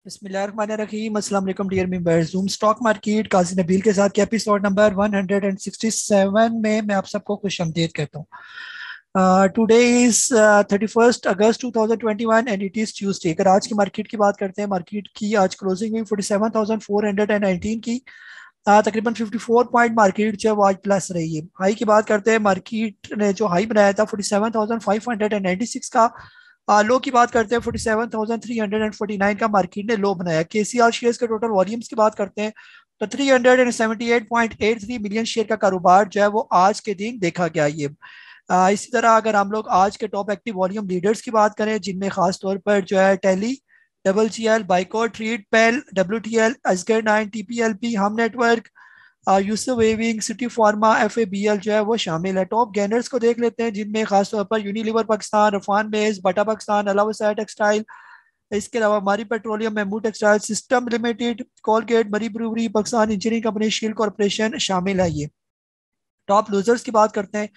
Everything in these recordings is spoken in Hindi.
बिस्मिल्लाहिर्रहमानिर्रहीम। अस्सलाम वालेकुम dear members. Zoom stock market Qazi Nabeel के साथ के एपिसोड नंबर 167 में मैं आप सबको खुशामदीद कहता हूँ। Today is 31 August 2021 and it is Tuesday. अगर आज की मार्केट की बात करते हैं, मार्केट की आज क्लोजिंग हुई 47,419 की। तकरीबन 54 पॉइंट मार्केट जो है वो आज प्लस रही है। हाई की बात करते हैं, मार्केट ने जो हाई बनाया था 47,596 का। लो की बात करते हैं 47,349 का मार्केट ने लो बनाया। केसीआर शेयर्स के टोटल वॉल्यूम्स की बात करते हैं तो 378.83 मिलियन शेयर का कारोबार जो है वो आज के दिन देखा गया। ये इसी तरह अगर हम लोग आज के टॉप एक्टिव वॉल्यूम लीडर्स की बात करें, जिनमें खास तौर पर जो है Tele, double G L, Byco, Treet पेल, W T L, Asghar 9, T P L P, Hum network, Yousuf weaving, Citi Pharma, F A B L जो है वो शामिल है। टॉप गेनर्स को देख लेते हैं, जिनमें खासतौर पर यूनिलीवर पाकिस्तान, रफान बेस, बाटा पाकिस्तान, अलावा टेक्सटाइल, इसके अलावा Mari petroleum, Mahmood textile system limited, Colgate, Murree brewery, Pakistan engineering company, शील कॉर्पोरेशन शामिल है। ये टॉप लूजर्स की बात करते हैं,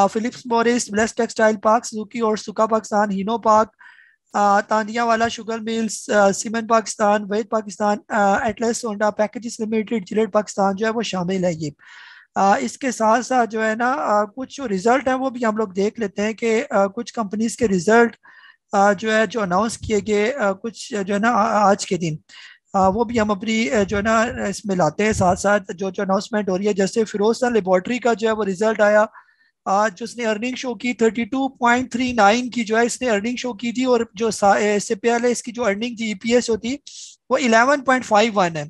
फिलिप्स मॉरिस, ब्लेस टेक्सटाइल, पाक सुजुकी और सुका पाकिस्तान, हीनो पाक, तानिया वाला, शुगर मिल्स, सीमेंट पाकिस्तान, वैद Pakistan, Atlas Honda packages limited, Gillette Pakistan जो है वो शामिल है। ये इसके साथ साथ जो है ना, कुछ जो रिजल्ट है वो भी हम लोग देख लेते हैं कि कुछ कंपनीज के रिजल्ट जो है जो अनाउंस किए गए कुछ जो है ना आज के दिन, वो भी हम अपनी जो है ना इसमें लाते हैं। साथ साथ जो जो अनाउंसमेंट हो रही है, जैसे फिरोजशाह लेबोरेटरी का जो है वो रिजल्ट आया आज, जो उसने अर्निंग शो की 32.39 की जो है इसने अर्निंग शो की थी, और जो इससे पहले इसकी जो अर्निंग थी ईपीएस होती वो 11.51 है।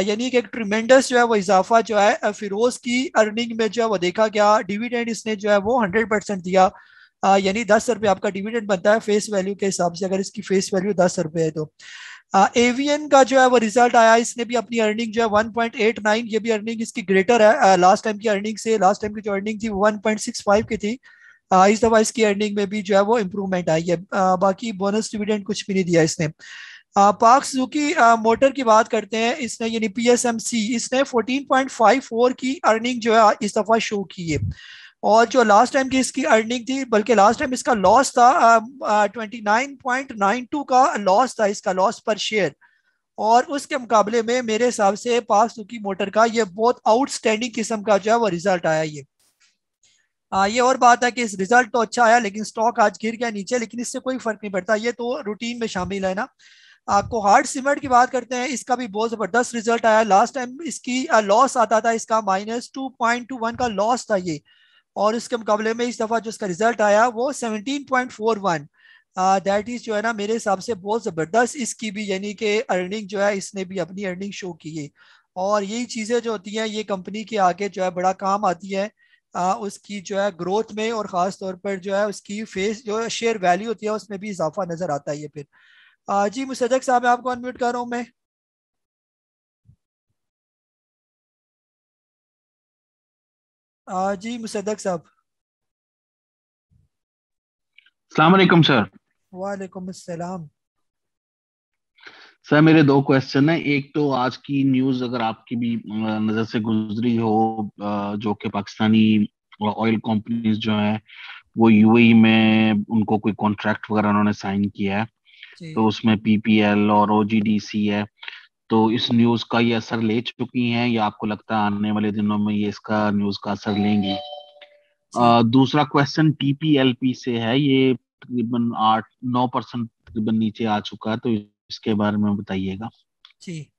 यानी कि एक ट्रिमेंडस जो है वो इजाफा जो है फिरोज की अर्निंग में जो है वो देखा गया। डिविडेंड इसने जो है वो 100% दिया। यानी 10 रुपये आपका डिविडेंड बनता है फेस वैल्यू के हिसाब से, अगर इसकी फेस वैल्यू 10 रुपये है तो। एवीएन का जो है वो रिजल्ट आया, इसने भी अपनी अर्निंग जो है 1.89, ये भी अर्निंग इसकी ग्रेटर है लास्ट टाइम की अर्निंग से। लास्ट टाइम की जो अर्निंग थी वो 1.65 की थी। इस दफा इसकी अर्निंग में भी जो है वो इम्प्रूवमेंट आई है। बाकी बोनस डिविडेंड कुछ भी नहीं दिया इसने। पाक सुजुकी मोटर की बात करते हैं, इसने यानी पीएसएमसी, इसने 14.54 की अर्निंग जो है इस दफा शो की है। और जो लास्ट टाइम की इसकी अर्निंग थी, बल्कि लास्ट टाइम इसका लॉस था 29.92 का लॉस था, इसका लॉस पर शेयर। और उसके मुकाबले में मेरे हिसाब से पाक सुजुकी मोटर का ये बहुत आउटस्टैंडिंग किस्म का जो है वो रिजल्ट आया। ये और बात है कि इस रिजल्ट तो अच्छा आया, लेकिन स्टॉक आज गिर गया नीचे, लेकिन इससे कोई फर्क नहीं पड़ता, ये तो रूटीन में शामिल है ना। आपको हार्ड सीमेंट की बात करते हैं, इसका भी बहुत जबरदस्त रिजल्ट आया। लास्ट टाइम इसकी लॉस आता था, इसका -2.21 का लॉस था ये, और इसके मुकाबले में इस दफा जो इसका रिजल्ट आया वो 17.41। दैट इज जो है ना मेरे हिसाब से बहुत जबरदस्त इसकी भी, यानी कि अर्निंग जो है इसने भी अपनी अर्निंग शो की है। और यही चीजें जो होती हैं ये कंपनी के आगे जो है बड़ा काम आती है, उसकी जो है ग्रोथ में, और खास तौर पर जो है उसकी फेस जो शेयर वैल्यू होती है उसमें भी इजाफा नजर आता है। ये फिर जी मुसद्दक साहब, मैं आपको अनम्यूट कर रहा हूँ मैं। जी मुसद्दक साहब। अस्सलाम वालेकुम सर। वालेकुम अस्सलाम। सर मेरे दो क्वेश्चन है। एक तो आज की न्यूज़ अगर आपकी भी नज़र से गुजरी हो, जो कि पाकिस्तानी ऑयल कंपनीज जो है वो यूएई में उनको कोई कॉन्ट्रैक्ट वगैरह उन्होंने साइन किया है, जी तो उसमें पीपीएल और ओजीडीसी है। तो इस न्यूज़ का ये असर ले चुकी हैं या आपको लगता है आने वाले दिनों में ये इसका न्यूज़ का असर लेंगी? जी दूसरा क्वेश्चन टीपीएलपी से है। ये तकरीबन 8-9% तकरीबन नीचे आ चुका है, तो इसके बारे में बताइएगा। जी।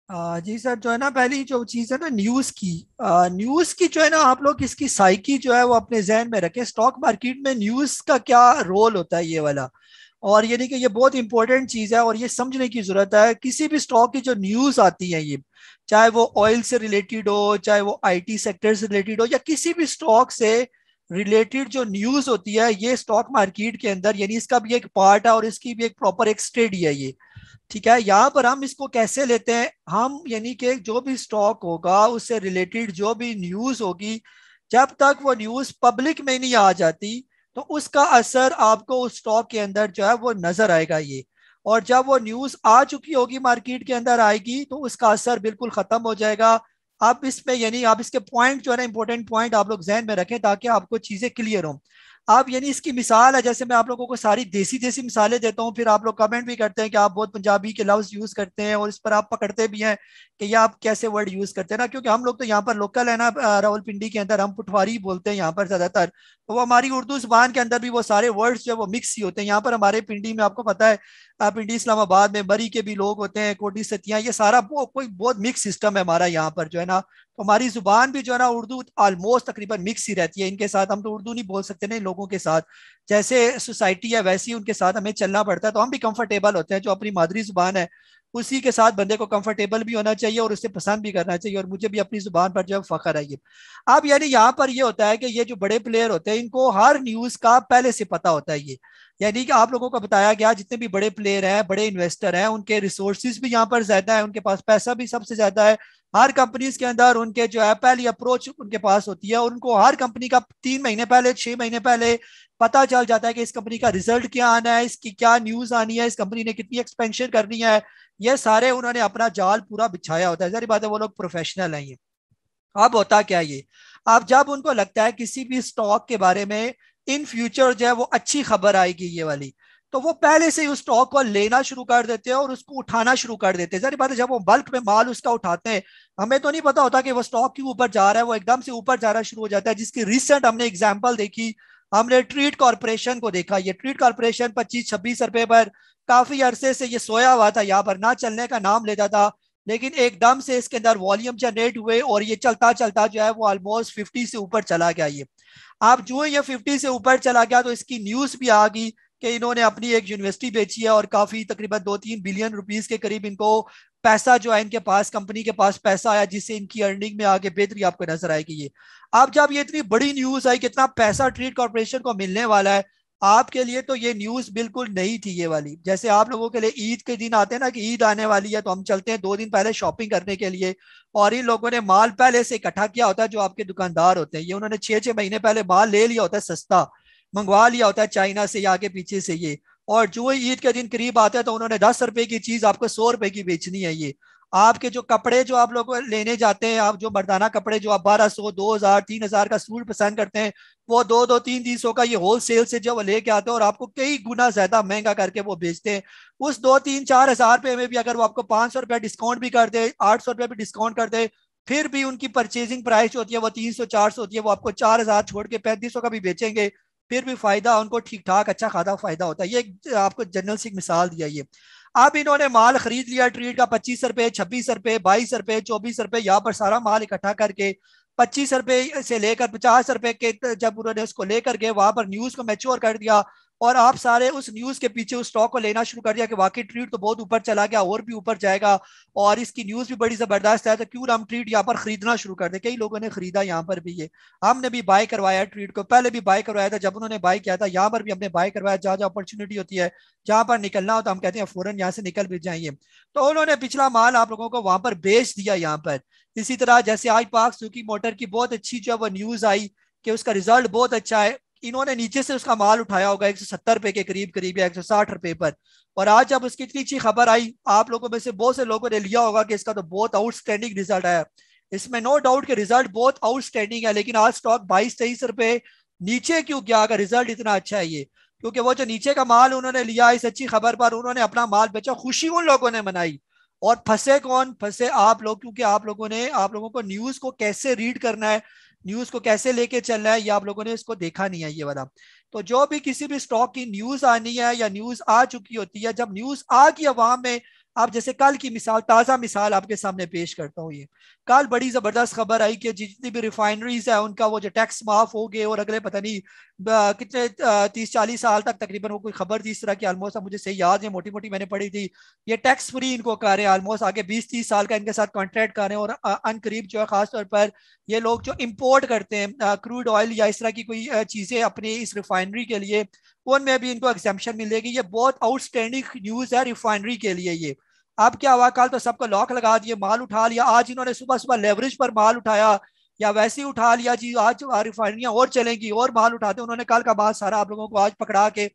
जी सर, जो है ना पहली जो चीज़ है ना न्यूज़ की, न्यूज़ की जो है ना आप लोग इसकी साइकी जो है वो अपने जहन में रखें। स्टॉक मार्केट में न्यूज़ का क्या रोल होता है ये वाला, और यानी कि ये बहुत इंपॉर्टेंट चीज़ है और ये समझने की जरूरत है। किसी भी स्टॉक की जो न्यूज़ आती है, ये चाहे वो ऑयल से रिलेटेड हो, चाहे वो आईटी सेक्टर से रिलेटेड हो, या किसी भी स्टॉक से रिलेटेड जो न्यूज़ होती है, ये स्टॉक मार्केट के अंदर यानी इसका भी एक पार्ट है और इसकी भी एक प्रॉपर एक स्टडी है ये। ठीक है, यहाँ पर हम इसको कैसे लेते हैं हम, यानी कि जो भी स्टॉक होगा उससे रिलेटेड जो भी न्यूज़ होगी, जब तक वो न्यूज़ पब्लिक में नहीं आ जाती तो उसका असर आपको उस स्टॉक के अंदर जो है वो नजर आएगा ये। और जब वो न्यूज़ आ चुकी होगी मार्केट के अंदर आएगी तो उसका असर बिल्कुल खत्म हो जाएगा। आप इसमें यानी आप इसके पॉइंट जो है ना इंपॉर्टेंट पॉइंट आप लोग जहन में रखें ताकि आपको चीजें क्लियर हो। आप यानी इसकी मिसाल है, जैसे मैं आप लोगों को सारी देसी देसी मिसालें देता हूँ, फिर आप लोग कमेंट भी करते हैं कि आप बहुत पंजाबी के लफ्ज यूज करते हैं और इस पर आप पकड़ते भी हैं कि ये आप कैसे वर्ड यूज करते हैं ना, क्योंकि हम लोग तो यहाँ पर लोकल है ना, रावलपिंडी के अंदर हम पुठवारी बोलते हैं यहाँ पर ज्यादातर, तो वो हमारी उर्दू जुबान के अंदर भी वो सारे वर्ड्स जो है वो मिक्स ही होते हैं। यहाँ पर हमारे पिंडी में आपको पता है, पिंडी इस्लामाबाद में मरी के भी लोग होते हैं, कोटी सतियाँ, ये सारा कोई बहुत मिक्स सिस्टम है हमारा यहाँ पर जो है ना। तो हमारी जुबान भी जो है ना उर्दू ऑलमोस्ट तकरीबन मिक्स ही रहती है इनके साथ। हम तो उर्दू नहीं बोल सकते ना इन लोगों के साथ, जैसे सोसाइटी है वैसे ही उनके साथ हमें चलना पड़ता है, तो हम भी कंफर्टेबल होते हैं। जो अपनी मादरी जुबान है उसी के साथ बंदे को कंफर्टेबल भी होना चाहिए और उससे पसंद भी करना चाहिए, और मुझे भी अपनी जुबान पर जो फख्र है ये। अब यानी यहाँ पर ये होता है कि ये जो बड़े प्लेयर होते हैं इनको हर न्यूज का पहले से पता होता है ये, यानी कि आप लोगों को बताया गया जितने भी बड़े प्लेयर हैं, बड़े इन्वेस्टर हैं, उनके रिसोर्सेज भी यहाँ पर ज्यादा है, उनके पास पैसा भी सबसे ज्यादा है। हर कंपनीज के अंदर उनके जो है पहली अप्रोच उनके पास होती है, और उनको हर कंपनी का 3 महीने पहले, 6 महीने पहले पता चल जाता है कि इस कंपनी का रिजल्ट क्या आना है, इसकी क्या न्यूज आनी है, इस कंपनी ने कितनी एक्सपेंशन करनी है। ये सारे उन्होंने अपना जाल पूरा बिछाया होता है, सारी बात है, वो लोग प्रोफेशनल हैं ये। अब होता क्या है ये, अब जब उनको लगता है किसी भी स्टॉक के बारे में इन फ्यूचर जो है वो अच्छी खबर आएगी ये वाली, तो वो पहले से ही उस स्टॉक को लेना शुरू कर देते हैं और उसको उठाना शुरू कर देते हैं। सारी बात है, जब वो बल्क में माल उसका उठाते हैं, हमें तो नहीं पता होता कि वो स्टॉक क्यों ऊपर जा रहा है, वो एकदम से ऊपर जाना शुरू हो जाता है। जिसकी रिसेंट हमने एग्जाम्पल देखी, हमने ट्रीट कॉर्पोरेशन को देखा। ये ट्रीट कॉर्पोरेशन 25-26 रुपए पर काफी अरसे से ये सोया हुआ था, यहाँ पर ना चलने का नाम लेता था, लेकिन एकदम से इसके अंदर वॉल्यूम जनरेट हुए और ये चलता चलता जो है वो ऑलमोस्ट 50 से ऊपर चला गया ये। आप जो ये 50 से ऊपर चला गया तो इसकी न्यूज भी आ गई कि इन्होंने अपनी एक यूनिवर्सिटी बेची है और काफी तकरीबन 2-3 बिलियन रुपीस के करीब इनको पैसा जो है इनके पास, कंपनी के पास पैसा आया, जिससे इनकी अर्निंग में आगे बेहतरी आपको नजर आएगी ये। अब जब ये इतनी बड़ी न्यूज आई, कितना पैसा ट्रीट कॉर्पोरेशन को मिलने वाला है, आपके लिए तो ये न्यूज बिल्कुल नहीं थी ये वाली। जैसे आप लोगों के लिए ईद के दिन आते हैं ना कि ईद आने वाली है, तो हम चलते हैं 2 दिन पहले शॉपिंग करने के लिए, और इन लोगों ने माल पहले से इकट्ठा किया होता है। जो आपके दुकानदार होते हैं ये उन्होंने 6-6 महीने पहले माल ले लिया होता है, सस्ता मंगवा लिया होता है चाइना से या आगे पीछे से ये, और जो ही ईद के दिन करीब आता है तो उन्होंने 10 रुपए की चीज आपको 100 रुपए की बेचनी है ये। आपके जो कपड़े जो आप लोग लेने जाते हैं, आप जो मर्दाना कपड़े जो आप 1200, 2000, 3000 का सूट पसंद करते हैं, वो 2-2, 3-3 सौ का ये होल सेल से जो वो लेके आते हैं और आपको कई गुना ज्यादा महंगा करके वो बेचते हैं। उस 2-3-4 हजार रुपए में भी अगर वो आपको 500 रुपया डिस्काउंट भी कर दे, 800 रुपया भी डिस्काउंट कर दे, फिर भी उनकी परचेजिंग प्राइस जो होती है वो 300-400 होती है, वो आपको 4000 छोड़ के 3500 का भी बेचेंगे, फिर भी फायदा उनको ठीक ठाक अच्छा खासा फायदा होता है। ये आपको जनरल सी मिसाल दिया ये। अब इन्होंने माल खरीद लिया ट्रीट का 25 रुपए, 26 रुपए, 22 रुपए, 24 रुपए, यहाँ पर सारा माल इकट्ठा करके 25 रुपए से लेकर 50 रुपए के जब उन्होंने उसको लेकर गए वहां पर न्यूज को मैच्योर कर दिया, और आप सारे उस न्यूज के पीछे उस स्टॉक को लेना शुरू कर दिया कि वाकई ट्रीट तो बहुत ऊपर चला गया और भी ऊपर जाएगा और इसकी न्यूज भी बड़ी जबरदस्त है, तो क्यों ना हम ट्रीट यहाँ पर खरीदना शुरू कर दे। कई लोगों ने खरीदा यहाँ पर भी ये, हमने भी बाय करवाया ट्रीट को, पहले भी बाय करवाया था जब उन्होंने बाय किया था, यहाँ पर भी हमने बाय करवाया। जहाँ जहाँ अपॉर्चुनिटी होती है, जहां पर निकलना होता है हम कहते हैं फौरन यहाँ से निकल भी जाइए। तो उन्होंने पिछला माल आप लोगों को वहां पर बेच दिया यहाँ पर। इसी तरह जैसे आज पाक सुजुकी मोटर की बहुत अच्छी जो है वो न्यूज आई कि उसका रिजल्ट बहुत अच्छा है, इन्होंने नीचे से उसका माल उठाया होगा 170 रुपए के करीब करीब या 160 रुपए पर, और आज जब उसकी इतनी अच्छी खबर आई, आप लोगों में से बहुत से लोगों ने लिया होगा कि इसका तो बहुत आउटस्टैंडिंग रिजल्ट आया। इसमें नो डाउट के रिजल्ट बहुत आउटस्टैंडिंग है, लेकिन आज स्टॉक 22-23 रुपए नीचे क्यों गया अगर रिजल्ट इतना अच्छा है ये? क्योंकि वो जो नीचे का माल उन्होंने लिया इस अच्छी खबर पर, उन्होंने अपना माल बेचा, खुशी उन लोगों ने मनाई, और फंसे कौन? फंसे आप लोग, क्योंकि आप लोगों ने, आप लोगों को न्यूज को कैसे रीड करना है, न्यूज को कैसे लेके चलना है, ये आप लोगों ने इसको देखा नहीं है ये वाला। तो जो भी किसी भी स्टॉक की न्यूज आनी है या न्यूज आ चुकी होती है, जब न्यूज आ गई अवाम में, आप जैसे कल की मिसाल, ताजा मिसाल आपके सामने पेश करता हूँ ये। कल बड़ी जबरदस्त खबर आई कि जितनी भी रिफाइनरीज है उनका वो जो टैक्स माफ हो गए, और अगले पता नहीं कितने 30-40 साल तक तकरीबन, वो कोई खबर थी इस तरह की, ऑलमोस्ट मुझे सही याद है, मोटी मोटी मैंने पढ़ी थी, ये टैक्स फ्री इनको कर रहे हैं ऑलमोस्ट, आगे 20-30 साल का इनके साथ कॉन्ट्रैक्ट कर रहे हैं, और अन करीब जो है खासतौर पर ये लोग जो इम्पोर्ट करते हैं क्रूड ऑयल या इस तरह की कोई चीजें अपनी इस रिफाइनरी के लिए, उनमें भी इनको एग्जाम्पशन मिलेगी। ये बहुत आउटस्टैंडिंग न्यूज है रिफाइनरी के लिए ये। अब क्या हुआ, कल तो सबको लॉक लगा दिए, माल उठा लिया, आज इन्होंने सुबह सुबह लेवरेज पर माल उठाया या वैसे ही उठा लिया जी, आज रिफाइनरियां और चलेंगी और माल उठाते, उन्होंने कल का बात सारा आप लोगों को आज पकड़ा के,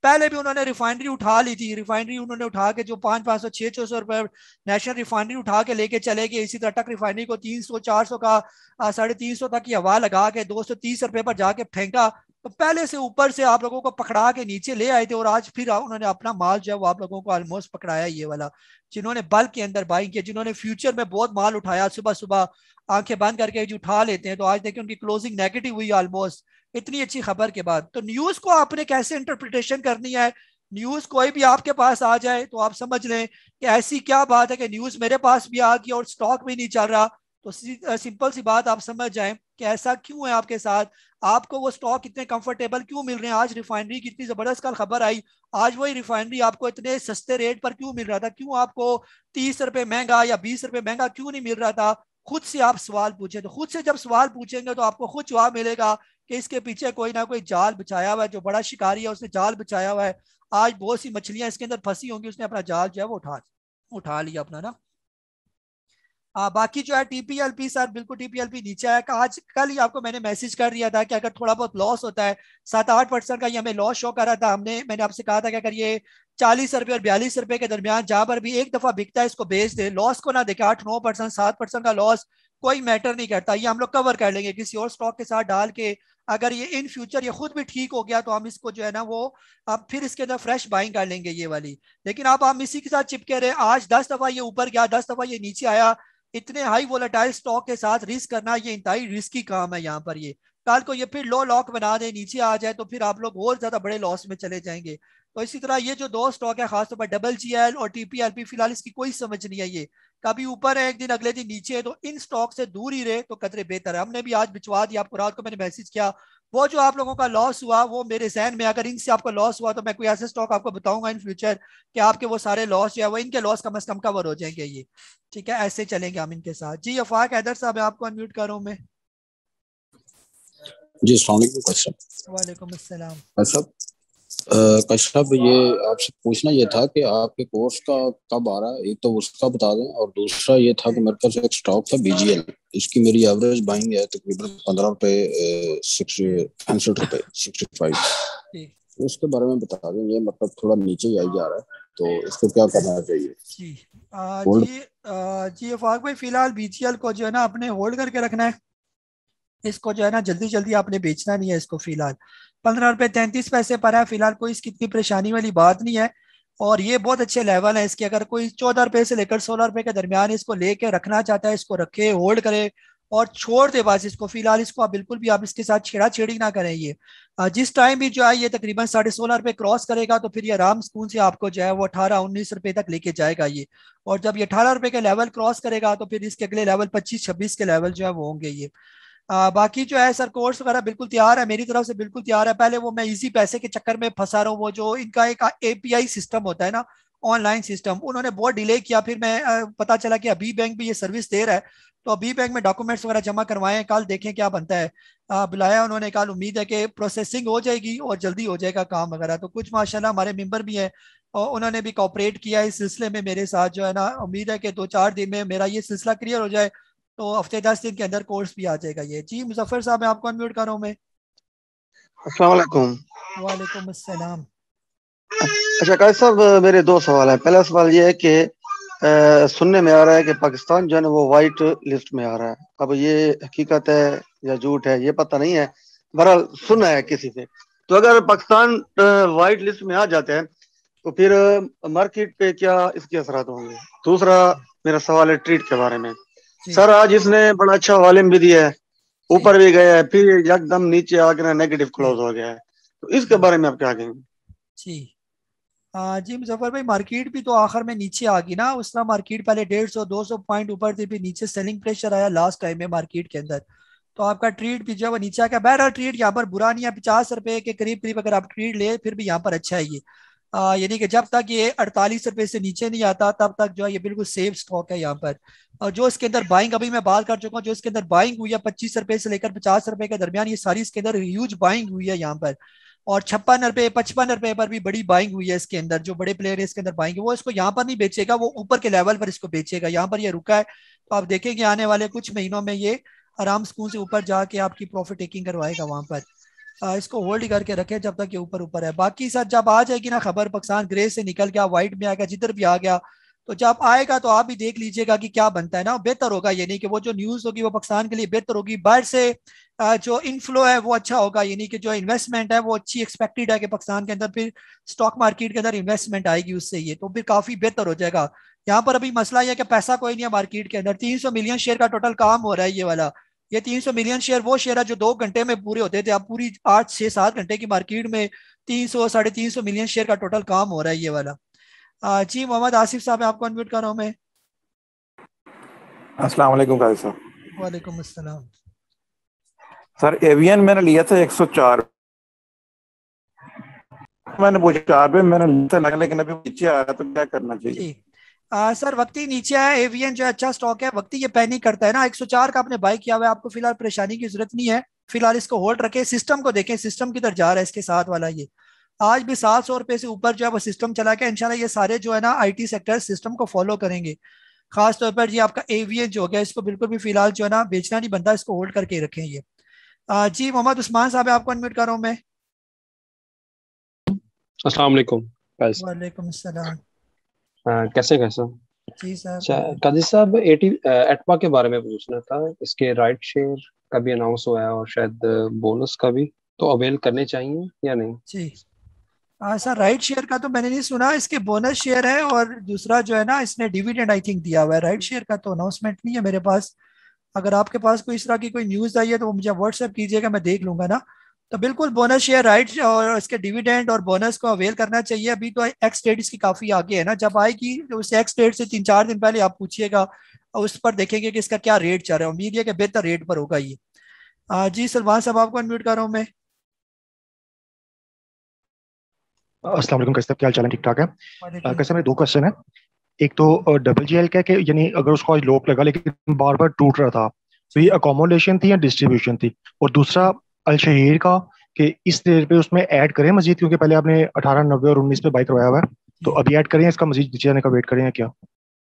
पहले भी उन्होंने रिफाइनरी उठा ली थी, रिफाइनरी उन्होंने उठा के जो 500-500, 600-600 रुपए नेशनल रिफाइनरी उठा के लेके चले गए। इसी तरह टक रिफाइनरी को 300-400 का 350 तक की हवा लगा के 230 रुपए पर जाके फेंका, तो पहले से ऊपर से आप लोगों को पकड़ा के नीचे ले आए थे और आज फिर उन्होंने अपना माल जो है वो आप लोगों को ऑलमोस्ट पकड़ाया ये वाला, जिन्होंने बल्क के अंदर बाइंग किया, जिन्होंने फ्यूचर में बहुत माल उठाया, सुबह सुबह आंखें बंद करके जो उठा लेते हैं, तो आज देखिए उनकी क्लोजिंग नेगेटिव हुई ऑलमोस्ट इतनी अच्छी खबर के बाद। तो न्यूज को आपने कैसे इंटरप्रिटेशन करनी है, न्यूज कोई भी आपके पास आ जाए तो आप समझ लें कि ऐसी क्या बात है कि न्यूज मेरे पास भी आ गई और स्टॉक भी नहीं चल रहा। तो सिंपल सी बात आप समझ जाएं कि ऐसा क्यों है आपके साथ, आपको वो स्टॉक इतने कंफर्टेबल क्यों मिल रहे हैं। आज रिफाइनरी की इतनी जबरदस्त कल खबर आई, आज वही रिफाइनरी आपको इतने सस्ते रेट पर क्यों मिल रहा था, क्यों आपको 30 रुपए महंगा या 20 रुपए महंगा क्यों नहीं मिल रहा था। खुद से आप सवाल पूछे, तो खुद से जब सवाल पूछेंगे तो आपको खुद जवाब मिलेगा कि इसके पीछे कोई ना कोई जाल बिछाया हुआ है, जो बड़ा शिकारी है उसने जाल बिछाया हुआ है। आज बहुत सी मछलियां इसके अंदर फंसी होंगी, उसने अपना जाल जो है वो उठा उठा लिया अपना ना। बाकी जो है टीपीएलपी सर बिल्कुल टीपीएलपी नीचे आया, आज कल ही आपको मैंने मैसेज कर दिया था कि अगर थोड़ा बहुत लॉस होता है 7-8% का, ये हमें लॉस शो कर रहा था, मैंने आपसे कहा था कि अगर ये 40 रुपए और 42 रुपए के दरमियान जहां पर भी एक दफा बिकता है इसको बेच दे, लॉस को ना देखे। 8-9% 7% का लॉस कोई मैटर नहीं करता, ये हम लोग कवर कर लेंगे किसी और स्टॉक के साथ डाल के। अगर ये इन फ्यूचर ये खुद भी ठीक हो गया तो हम इसको जो है ना वो अब फिर इसके अंदर फ्रेश बाइंग कर लेंगे ये वाली। लेकिन अब हम इसी के साथ चिपके रहे, आज 10 दफा ये ऊपर गया, 10 दफा ये नीचे आया, इतने हाई वोलेटाइल स्टॉक के साथ रिस्क करना ये इंतहाई रिस्की काम है यहाँ पर। ये कल को ये फिर लो लॉक बना दे नीचे आ जाए तो फिर आप लोग और ज्यादा बड़े लॉस में चले जाएंगे। तो इसी तरह ये जो दो स्टॉक है खासतौर पर डबल जीएल और टीपीएलपी, फिलहाल इसकी कोई समझ नहीं है, ये कभी ऊपर है एक दिन अगले दिन नीचे है, तो इन स्टॉक से दूर ही रहे तो कतरे बेहतर है। हमने भी आज भिजवा दिया आपको, रात को मैंने मैसेज किया, वो जो आप लोगों का लॉस हुआ वो मेरे जहन में, अगर इनसे आपको लॉस हुआ तो मैं कोई ऐसे स्टॉक आपको बताऊंगा इन फ्यूचर कि आपके वो सारे लॉस जो है वो इनके लॉस कम से कम कवर हो जाएंगे ये। ठीक है, ऐसे चलेंगे हम इनके साथ। जी अफाक हैदर साहब, मैं आपको अनम्यूट कर रहा हूँ मैं। जी अस्सलाम वालेकुम कश्यप। वालेकुम अस्सलाम। कश्यप कश्यप, ये आपसे पूछना ये था कि आपके कोर्स का कब आ रहा है, एक तो उसका बता दें, और दूसरा ये था कि मेरे पास एक स्टॉक था बीजीएल, इसकी मेरी एवरेज बाइंग है तकरीबन 15 रुपए 65 रुपए 65, तो उसके बारे में बता दें। ये मतलब थोड़ा नीचे ही आई जा रहा है, तो इसको क्या करना चाहिए। जी जी अफाक भाई, फिलहाल बीजीएल को जो है ना अपने होल्ड करके रखना है, इसको जो है ना जल्दी जल्दी आपने बेचना नहीं है इसको। फिलहाल 15 रुपए 33 पैसे पर है, फिलहाल कोई इसकी इतनी परेशानी वाली बात नहीं है। और ये बहुत अच्छे लेवल है इसके, अगर कोई 14 रुपए से लेकर 16 रुपए के दरमियान इसको लेके रखना चाहता है, इसको रखे होल्ड करे और छोड़ दे बस इसको। फिलहाल इसको आप बिल्कुल भी आप इसके साथ छेड़ा छेड़ी ना करें। ये जिस टाइम भी जो है ये तकरीबन 16.5 रुपए क्रॉस करेगा तो फिर ये आराम सुकून से आपको जो है वो 18-19 रुपए तक लेके जाएगा ये। और जब ये 18 रुपए के लेवल क्रॉस करेगा तो फिर इसके अगले लेवल 25-26 के लेवल जो है वो होंगे ये। बाकी जो है सर कोर्स वगैरह बिल्कुल तैयार है, मेरी तरफ से बिल्कुल तैयार है। पहले वो मैं इजी पैसे के चक्कर में फंसा रहा हूँ, वो जो इनका एक एपीआई सिस्टम होता है ना, ऑनलाइन सिस्टम, उन्होंने बहुत डिले किया। फिर मैं पता चला कि अभी बैंक भी ये सर्विस दे रहा है, तो अभी बैंक में डॉक्यूमेंट्स वगैरह जमा करवाए हैं, कल देखें क्या बनता है। बुलाया उन्होंने कल, उम्मीद है कि प्रोसेसिंग हो जाएगी और जल्दी हो जाएगा काम वगैरह। तो कुछ माशाल्लाह हमारे मेंबर भी हैं और उन्होंने भी कॉपरेट किया इस सिलसिले में मेरे साथ जो है ना। उम्मीद है कि 2-4 दिन में मेरा ये सिलसिला क्लियर हो जाए, तो हफ्ते 10 दिन के अंदर कोर्स भी आ जाएगा ये। जी मुजफ्फर साहब, मैं आपको अनम्यूट कर रहा हूँ मैं। अस्सलाम वालेकुम। वालेकुम अस्सलाम। अच्छा कायद साहब, मेरे दो सवाल है। पहला सवाल ये है कि सुनने में आ रहा है कि पाकिस्तान जो है ना वो वाइट लिस्ट में आ रहा है। अब ये हकीकत है या झूठ है ये पता नहीं है, बहरहाल सुना है किसी से। तो अगर पाकिस्तान वाइट लिस्ट में आ जाते हैं तो फिर मार्केट पे क्या इसके असरात होंगे। दूसरा मेरा सवाल है ट्रीट के बारे में। सर आज इसने बड़ा अच्छा वॉल्यूम भी दिया है, ऊपर भी गया है, फिर एकदम नीचे आकर नेगेटिव क्लोज हो गया है, तो इसके बारे में आप क्या कहेंगे। जी जी मुजफ्फर भाई, मार्केट भी तो आखिर में नीचे आ गई ना। उस तरह मार्केट पहले 150-200 पॉइंट ऊपर थी, फिर नीचे सेलिंग प्रेशर आया लास्ट टाइम में मार्केट के अंदर, तो आपका ट्रेड भी जो है वो नीचे आ गया। बहरहाल ट्रेड यहाँ पर बुरा नहीं है, 50 रुपए के करीब करीब अगर आप ट्रेड ले फिर भी यहाँ पर अच्छा है ये। यानी कि जब तक ये 48 रुपए से नीचे नहीं आता तब तक जो है ये बिल्कुल सेफ स्टॉक है यहाँ पर। और जो इसके अंदर बाइंग, अभी मैं बात कर चुका हूँ, जो इसके अंदर बाइंग हुई है 25 रुपए से लेकर 50 रुपए के दरमियान, ये सारी इसके अंदर ह्यूज बाइंग हुई है यहाँ पर। और 56 रुपए 55 रुपए पर भी बड़ी बाइंग हुई है इसके अंदर। जो बड़े प्लेयर है इसके अंदर बाइंग है, वो इसको यहाँ पर नहीं बेचेगा, वो ऊपर के लेवल पर इसको बेचेगा। यहाँ पर ये रुका है, तो आप देखेंगे आने वाले कुछ महीनों में ये आराम सुकून से ऊपर जाके आपकी प्रॉफिट टेकिंग करवाएगा वहां पर। इसको होल्ड करके रखे जब तक ये ऊपर ऊपर है। बाकी सर जब आ जाएगी ना खबर, पाकिस्तान ग्रे से निकल गया व्हाइट में आ गया, जिधर भी आ गया, तो जब आएगा तो आप भी देख लीजिएगा कि क्या बनता है ना, बेहतर होगा। यानी कि वो जो न्यूज़ होगी वो पाकिस्तान के लिए बेहतर होगी, बाहर से जो इनफ्लो है वो अच्छा होगा, यानी कि जो इन्वेस्टमेंट है वो अच्छी एक्सपेक्टेड है कि पाकिस्तान के अंदर फिर स्टॉक मार्केट के अंदर इन्वेस्टमेंट आएगी उससे, ये तो फिर काफी बेहतर हो जाएगा। यहाँ पर अभी मसला यह है कि पैसा कोई नहीं है मार्केट के अंदर। 300 मिलियन शेयर का टोटल काम हो रहा है ये वाला। ये 300 मिलियन शेयर वो शेयर है जो 2 घंटे में पूरे होते थे, अब पूरी 8 6 7 घंटे की मार्केट में 300 350 मिलियन शेयर का टोटल काम हो रहा है ये वाला। जी मोहम्मद आसिफ साहब, आपको अनम्यूट कर रहा हूँ मैं। अस्सलाम वालेकुम काजी साहब। वालेकुम अस्सलाम। सर एवियन मैंने लिया था 104, मैंने पूछा 4 पे मैंने लिया था लगा, लेकिन अभी नीचे आ रहा, तो क्या करना चाहिए? जी सर वक्ती नीचे आया, एवियन जो अच्छा स्टॉक है, वक्ती ये पैनिक करता है ना। 104 का आपने बाई किया हुआ है, आपको फिलहाल परेशानी की जरूरत नहीं है, फिलहाल इसको होल्ड रखें। सिस्टम को देखें, सिस्टम किधर जा रहा है इसके साथ वाला। ये आज भी 700 रुपए से ऊपर जो है वो सिस्टम चला गया। इंशाल्लाह ये सारे जो है ना आईटी सेक्टर सिस्टम को फॉलो करेंगे। खास तौर पर जी आपका एवियन जो हो गया, इसको बिल्कुल भी फिलहाल जो है ना बेचना नहीं बनता, इसको होल्ड करके रखें ये। जी मोहम्मद उस्मान साहब, आपको अनम्यूट कर रहा हूँ मैं। अस्सलाम वालेकुम गाइस। वालेकुम सलाम। कैसे कैसे? जी सर अच्छा काजी साहब, 80 एटमा के बारे में पूछना था। इसके राइट शेयर का भी अनाउंस हुआ है और शायद बोनस का भी, तो अवेल करने चाहिए या नहीं? जी सर राइट शेयर का तो मैंने नहीं सुना, इसके बोनस शेयर है और दूसरा जो है ना इसने डिविडेंड आई थिंक दिया हुआ है। राइट शेयर का तो अनाउंसमेंट नहीं है मेरे पास। अगर आपके पास कोई इस तरह की कोई न्यूज़ आई है तो वो मुझे व्हाट्सएप कीजिएगा, मैं देख लूंगा ना। तो बिल्कुल बोनस शेयर राइट और इसके डिविडेंड और बोनस को अवेल करना चाहिए। अभी तो एक्स डेट इसकी काफ़ी आगे है ना, जब आएगी तो उस एक्स डेट से 3 4 दिन पहले आप पूछिएगा और उस पर देखेंगे कि इसका क्या रेट चल रहा है। उम्मीद है कि बेहतर रेट पर होगा ये। जी सलमान साहब, आपको अनम्यूट कर रहा हूँ मैं। अस्सलाम वालेकुम, कैसे, क्या हाल चाल है? ठीक ठाक है। वालेकुम कैसे, मेरे 2 क्वेश्चन है। एक तो डबल जीएल का कि यानी अगर उसको आज लोप लगा लेकिन बार बार टूट रहा था, तो ये अकोमोडेशन थी या डिस्ट्रीब्यूशन थी? और दूसरा अल शहीर का कि इस रेट पे उसमें ऐड करें मजीद, क्योंकि पहले आपने 18, 90 और 19 पे बाई करवाया हुआ है, तो अभी ऐड करें इसका मजीद नीचे जाने का वेट करें या क्या?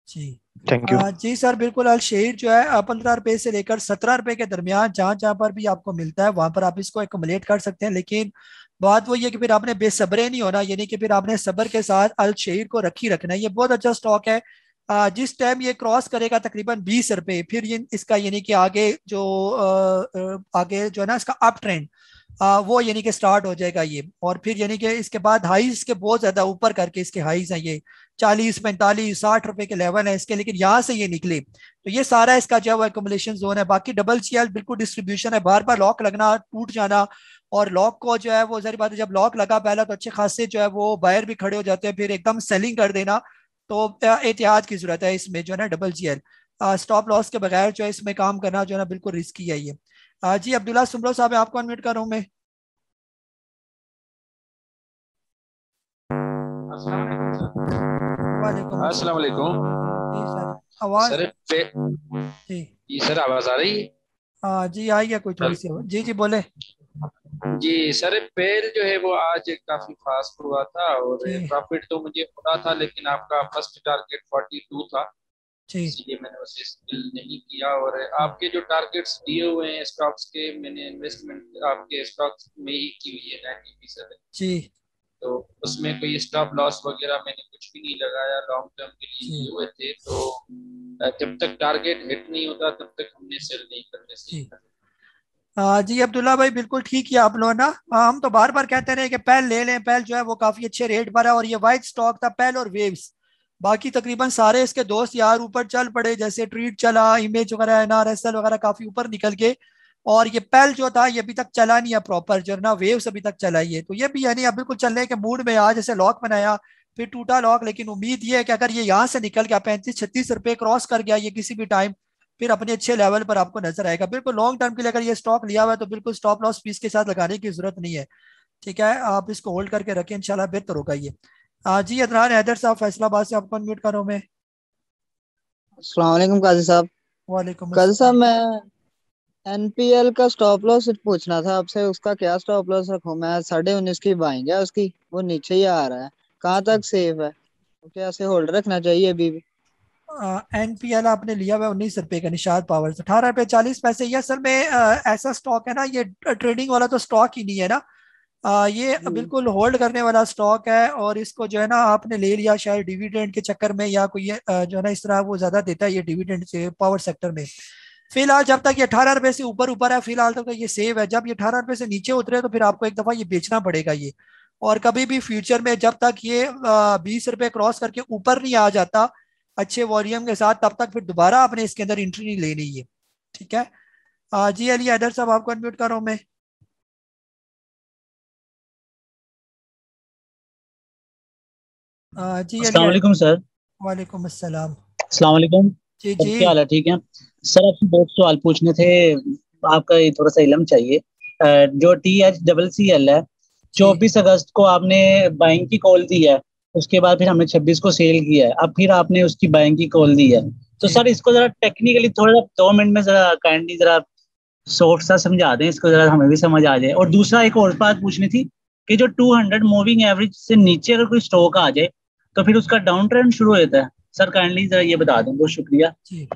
जी थैंक यू। जी सर बिल्कुल। अल शेर जो है 15 रुपए से लेकर 17 रुपए के दरमियान जहाँ जहाँ पर भी आपको मिलता है वहां पर आप इसको एकमुलेट कर सकते हैं। लेकिन बात वही है कि फिर आपने बेसब्रे नहीं होना, यानी कि फिर आपने सब्र के साथ अल शेर को रखी रखना है। ये बहुत अच्छा स्टॉक है। जिस टाइम ये क्रॉस करेगा तकरीबन 20 रुपए, फिर ये इसका यानी कि आगे जो आगे जो है ना इसका अप ट्रेंड वो यानी कि स्टार्ट हो जाएगा ये। और फिर यानी कि इसके बाद हाईज के बहुत ज्यादा ऊपर करके इसके हाईज हैं ये 40 45 60 रुपए के लेवल है इसके। लेकिन यहाँ से ये निकले तो ये सारा इसका जो है वो एकोमोलेशन जोन है। बाकी डबल जीएल बिल्कुल डिस्ट्रीब्यूशन है, बार बार लॉक लगना टूट जाना। और लॉक को जो है वो जहरी बात है, जब लॉक लगा पहला तो अच्छे खासे जो है वो बायर भी खड़े हो जाते हैं, फिर एकदम सेलिंग कर देना। तो एहतियात की जरूरत है इसमें जो है ना डबल जीएल। स्टॉप लॉस के बगैर जो है इसमें काम करना जो है ना बिल्कुल रिस्की है ये। जी अब्दुल्ला सुमरो साहब, आपको अनम्यूट कर रहा हूँ मैं। वालेकुम अस्सलाम वालेकुम। जी सर, आवाज सर जी जी सर, आवाज आ रही है? जी आई है कोई थोड़ी सी आवाज। जी जी बोले। जी सर, पेल जो है वो आज काफी फास्ट हुआ था और जी प्रॉफिट तो मुझे पता था, लेकिन आपका फर्स्ट टारगेट 42 था, जी इसलिए मैंने उसे स्टिल नहीं किया। और आपके जो टारगेट्स दिए हुए हैं स्टॉक्स के, मैंने इन्वेस्टमेंट आपके स्टॉक्स में ही की हुई है 90%। जी तो उसमें कोई स्टॉप लॉस वगैरह मैंने कुछ भी नहीं लगाया, लॉन्ग टर्म के लिए जी लिए हुए थे। तो जब तक टारगेट हिट नहीं होता तब तक हमने सेल नहीं करने से जी जी अब्दुल्ला भाई बिल्कुल ठीक है आप लोग ना। हम तो बार बार कहते रहे कि पहल ले लें, पहल जो है वो काफी अच्छे रेट पर है और ये वाइट स्टॉक था पहल और वेव्स। बाकी तकरीबन सारे इसके दोस्त यार ऊपर चल पड़े, जैसे ट्रीट चला, इमेज वगैरह, एनआरएसएल वगैरह काफी ऊपर निकल के। और ये पहल जो था ये अभी तक चला नहीं है प्रॉपर, जो है ना वेव्स अभी तक चला ही है। तो ये भी यानी अब बिल्कुल चलने के मूड में आज जैसे लॉक बनाया फिर टूटा लॉक। लेकिन उम्मीद ये है कि अगर ये यहाँ से निकल गया 35 36 रुपए क्रॉस कर गया ये किसी भी टाइम, फिर अपने अच्छे लेवल पर आपको नजर आएगा। बिल्कुल लॉन्ग टर्म के लिए अगर ये स्टॉक लिया हुआ है तो बिल्कुल स्टॉप लॉस फीस के साथ लगाने की जरूरत नहीं है। ठीक है, आप इसको होल्ड करके रखें, इंशाल्लाह बेहतर होगा ये। जी अदनान हैदर साहब फैसलाबाद से, आपको अनम्यूट करो मैं। अस्सलाम वालेकुम काजी साहब। वालेकुम काजी साहब, अस्सलाम। मैं एनपीएल का स्टॉप लॉस पूछना था आपसे, उसका क्या स्टॉप लॉस रखूं? मैं 19.5 की बाइंग है उसकी, वो नीचे ही आ रहा है, कहाँ तक सेफ है? तो क्या ऐसे होल्ड रखना चाहिए अभी भी? एनपीएल आपने लिया हुआ 19 रुपए का, निषाद पावर 18 रुपए 40 पैसे। ये असल में ऐसा स्टॉक है ना, ये ट्रेडिंग वाला तो स्टॉक ही नहीं है ना। ये बिल्कुल होल्ड करने वाला स्टॉक है, और इसको जो है ना आपने ले लिया शायद डिविडेंड के चक्कर में, या कोई जो है ना इस तरह वो ज्यादा देता है ये डिविडेंड से पावर सेक्टर में। फिलहाल जब तक ये 18 रुपए से ऊपर ऊपर है फिलहाल तक तो ये सेव है। जब ये 18 रुपए से नीचे उतरे तो फिर आपको एक दफा ये बेचना पड़ेगा ये। और कभी भी फ्यूचर में जब तक ये 20 रुपए क्रॉस करके ऊपर नहीं आ जाता अच्छे वॉल्यूम के साथ, तब तक फिर दोबारा आपने इसके अंदर एंट्री नहीं लेनी है। ठीक है। जी अली हैदर साहब आपको अनम्यूट कर रहा हूं मैं। जी अली अस्सलाम वालेकुम सर। वालेकुम अस्सलाम। अस्सलाम वालेकुम। जी सर जी क्या हाल है? ठीक है सर, आपसे दो सवाल पूछने थे, आपका ये थोड़ा सा इल्म चाहिए। जो THCCL है, जी 24 अगस्त को आपने बाइंग की कॉल दी है, उसके बाद फिर हमने 26 को सेल किया है, अब फिर आपने उसकी बाइंग की कॉल दी है। तो जी सर इसको जरा टेक्निकली थोड़ा 2 मिनट में जरा काइंडली जरा सॉफ्ट सा समझा दें इसको, जरा हमें भी समझ आ जाए। और दूसरा एक और बात पूछनी थी कि जो 200 मूविंग एवरेज से नीचे अगर कोई स्टॉक आ जाए तो फिर उसका डाउन ट्रेंड शुरू हो जाता है। सर काइंडली जरा ये बता दें, बहुत शुक्रिया। जी।